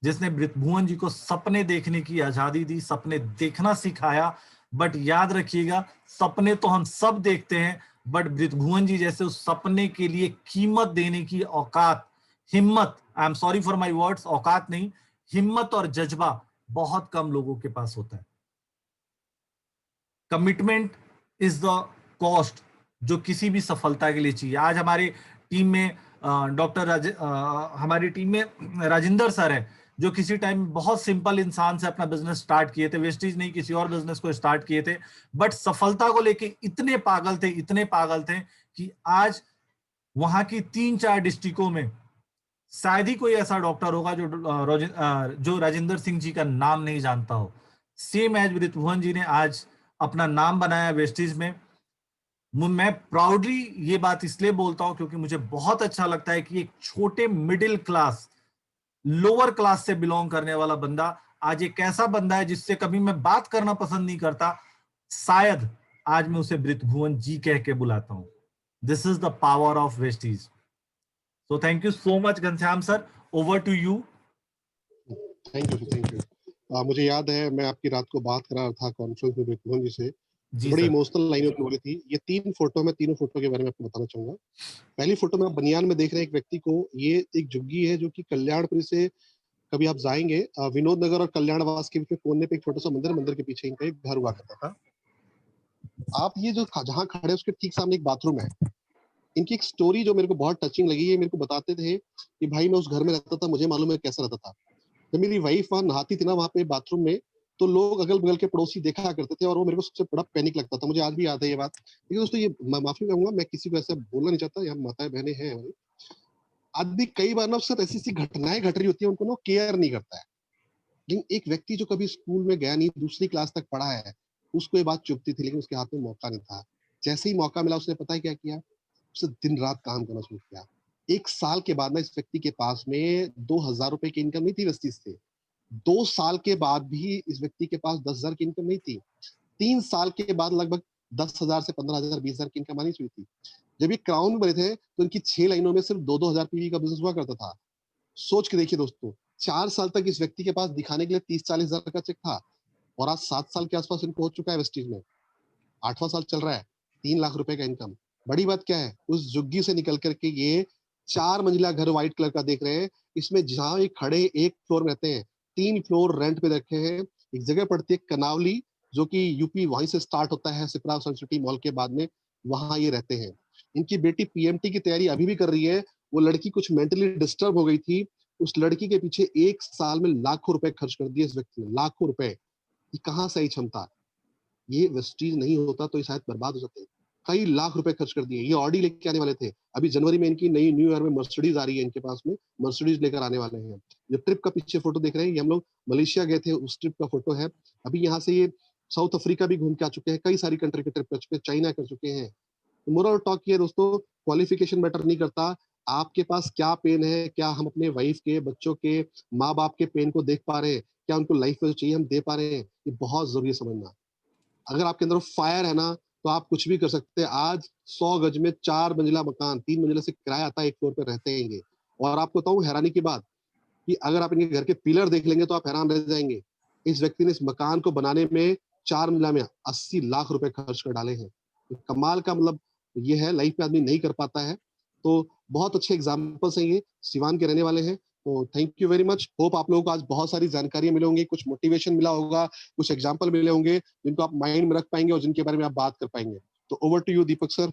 जिसने ब्रितभुवन जी को सपने देखने की आजादी दी, सपने देखना सिखाया। बट याद रखिएगा, सपने तो हम सब देखते हैं, बट ब्रितभुवन जी जैसे उस सपने के लिए कीमत देने की औकात, हिम्मत, I am sorry for my words, औकात नहीं, हिम्मत और जज्बा बहुत कम लोगों के पास होता है। कमिटमेंट इज द कॉस्ट जो किसी भी सफलता के लिए चाहिए। आज हमारी टीम में हमारी टीम में राजेंद्र सर है, जो किसी टाइम बहुत सिंपल इंसान से अपना बिजनेस स्टार्ट किए थे, वेस्टीज नहीं किसी और बिजनेस को स्टार्ट किए थे, बट सफलता को लेके इतने पागल थे कि आज वहां की 3-4 डिस्ट्रिक्टों में शायद ही कोई ऐसा डॉक्टर होगा जो राजेंद्र सिंह जी का नाम नहीं जानता हो। सेम एज ब्रितभुवन जी ने आज अपना नाम बनाया वेस्टीज में। मैं प्राउडली ये बात इसलिए बोलता हूं क्योंकि मुझे बहुत अच्छा लगता है कि एक छोटे मिडिल क्लास, लोअर क्लास से बिलोंग करने वाला बंदा आज एक ऐसा बंदा है जिससे कभी मैं बात करना पसंद नहीं करता, शायद आज मैं उसे ब्रितभुवन जी कह के बुलाता हूं। This is the power of Vestige. So thank you so much Ghanshyam sir, over to you. Thank you. मुझे याद है मैं आपकी रात को बात कर रहा था कॉन्फ्रेंस में ब्रितभुवन जी से, जी बड़ी सर। इमोशनल लाइन बोली थी। ये 3 फोटो में, तीनों फोटो के बारे में आपको बताना चाहूंगा। पहली फोटो में आप बनियान में देख रहे हैं एक व्यक्ति को, ये एक झुग्गी है जो कि कल्याणपुरी से, कभी आप जाएंगे विनोद नगर और कल्याणवास के बीच में कोने पे एक छोटा सा मंदिर के पीछे इनका एक घर हुआ करता था। आप ये जो जहाँ खड़े हैं उसके ठीक सामने एक बाथरूम है। इनकी एक स्टोरी जो मेरे को बहुत टचिंग लगी है, मेरे को बताते थे कि भाई मैं उस घर में रहता था, मुझे मालूम है कैसा रहता था। जब मेरी वाइफ वहां नहाती थी ना वहां पे बाथरूम में, तो लोग अगल बगल के पड़ोसी देखा करते थे और वो मेरे को सबसे बड़ा पैनिक लगता था। मुझे आज भी याद है ये बात। लेकिन दोस्तों ये माफी मांगूंगा, मैं किसी को ऐसा बोलना नहीं चाहता, यहाँ माताएं बहनें हैं हमारी। आज भी कई बार ना उसके साथ ऐसी ऐसी घटनाएं घट रही होती है, उनको ना केयर नहीं करता है। लेकिन एक व्यक्ति जो कभी स्कूल में गया नहीं, दूसरी क्लास तक पढ़ा है, उसको ये बात चुभती थी, लेकिन उसके हाथ में मौका नहीं था। जैसे ही मौका मिला उसने पता है क्या किया, उसने दिन रात काम करना शुरू किया। 1 साल के बाद ना इस व्यक्ति के पास में 2,000 रुपए की इनकम नहीं थी वेस्टीज से। 2 साल के बाद भी इस व्यक्ति के पास 10,000 की इनकम नहीं थी। 3 साल के बाद लगभग 10,000 से 15,000, 20,000 की इनकम आनी शुरू हुई थी। जब ये क्राउन में बने थे तो इनकी 6 लाइनों में सिर्फ 2-2 हजार पीवी का बिजनेस हुआ करता था। सोच के देखिए दोस्तों, 4 साल तक इस व्यक्ति के पास दिखाने के लिए 30-40 हजार का चेक था, और आज 7 साल के आसपास इनको हो चुका है वेस्टीज में। 8वां साल चल रहा है, 3 लाख रुपए का इनकम। बड़ी बात क्या है, उस झुग्गी से निकल करके ये 4 मंजिला घर व्हाइट कलर का देख रहे हैं। इसमें जहां ये खड़े 1 फ्लोर में रहते हैं, 3 फ्लोर रेंट पे रखे हैं। एक जगह पड़ती है कनावली, जो कि यूपी वहीं से स्टार्ट होता है, सिप्रा सिटी मॉल के बाद में, वहां ये रहते हैं। इनकी बेटी पीएमटी की तैयारी अभी भी कर रही है। वो लड़की कुछ मेंटली डिस्टर्ब हो गई थी, उस लड़की के पीछे 1 साल में लाखों रुपए खर्च कर दिए इस व्यक्ति ने, लाखों रुपए। ये कहाँ से आई क्षमता? ये वेस्टीज नहीं होता तो ये शायद बर्बाद हो जाते। कई लाख रुपए खर्च कर दिए। ये ऑडी लेके आने वाले थे, अभी जनवरी में इनकी नई न्यू ईयर में मर्सिडीज आ रही है इनके पास में, मर्सिडीज लेकर आने वाले हैं। ये ट्रिप का पीछे फोटो देख रहे हैं, ये हम लोग मलेशिया गए थे, उस ट्रिप का फोटो है। अभी यहाँ से ये साउथ अफ्रीका भी घूम के आ चुके हैं, कई सारी कंट्री के ट्रिप कर चुके हैं, चाइना कर चुके हैं। मोरल टॉक ये दोस्तों, क्वालिफिकेशन मैटर नहीं करता। आपके पास क्या पेन है, क्या हम अपने वाइफ के, बच्चों के, माँ बाप के पेन को देख पा रहे हैं, क्या उनको लाइफ में जो चाहिए हम दे पा रहे हैं, ये बहुत जरूरी है समझना। अगर आपके अंदर फायर है ना, तो आप कुछ भी कर सकते हैं। आज 100 गज में 4 मंजिला मकान, 3 मंजिला से किराया आता है, 1 फ्लोर पे रहते हैं ये। और आपको बताऊं हैरानी की बात, कि अगर आप इनके घर के पिलर देख लेंगे तो आप हैरान रह जाएंगे। इस व्यक्ति ने इस मकान को बनाने में 4 मंजिला में 80 लाख रुपए खर्च कर डाले हैं। तो कमाल का मतलब ये है, लाइफ में आदमी नहीं कर पाता है। तो बहुत अच्छे एग्जाम्पल्स हैं ये, सिवान के रहने वाले हैं। तो thank you very much. Hope आप लोगों को आज बहुत सारी जानकारी मिली होंगी, कुछ मोटिवेशन मिला होगा, कुछ एग्जाम्पल मिले होंगे जिनको आप माइंड में रख पाएंगे और जिनके बारे में आप बात कर पाएंगे। तो over to you Deepak sir.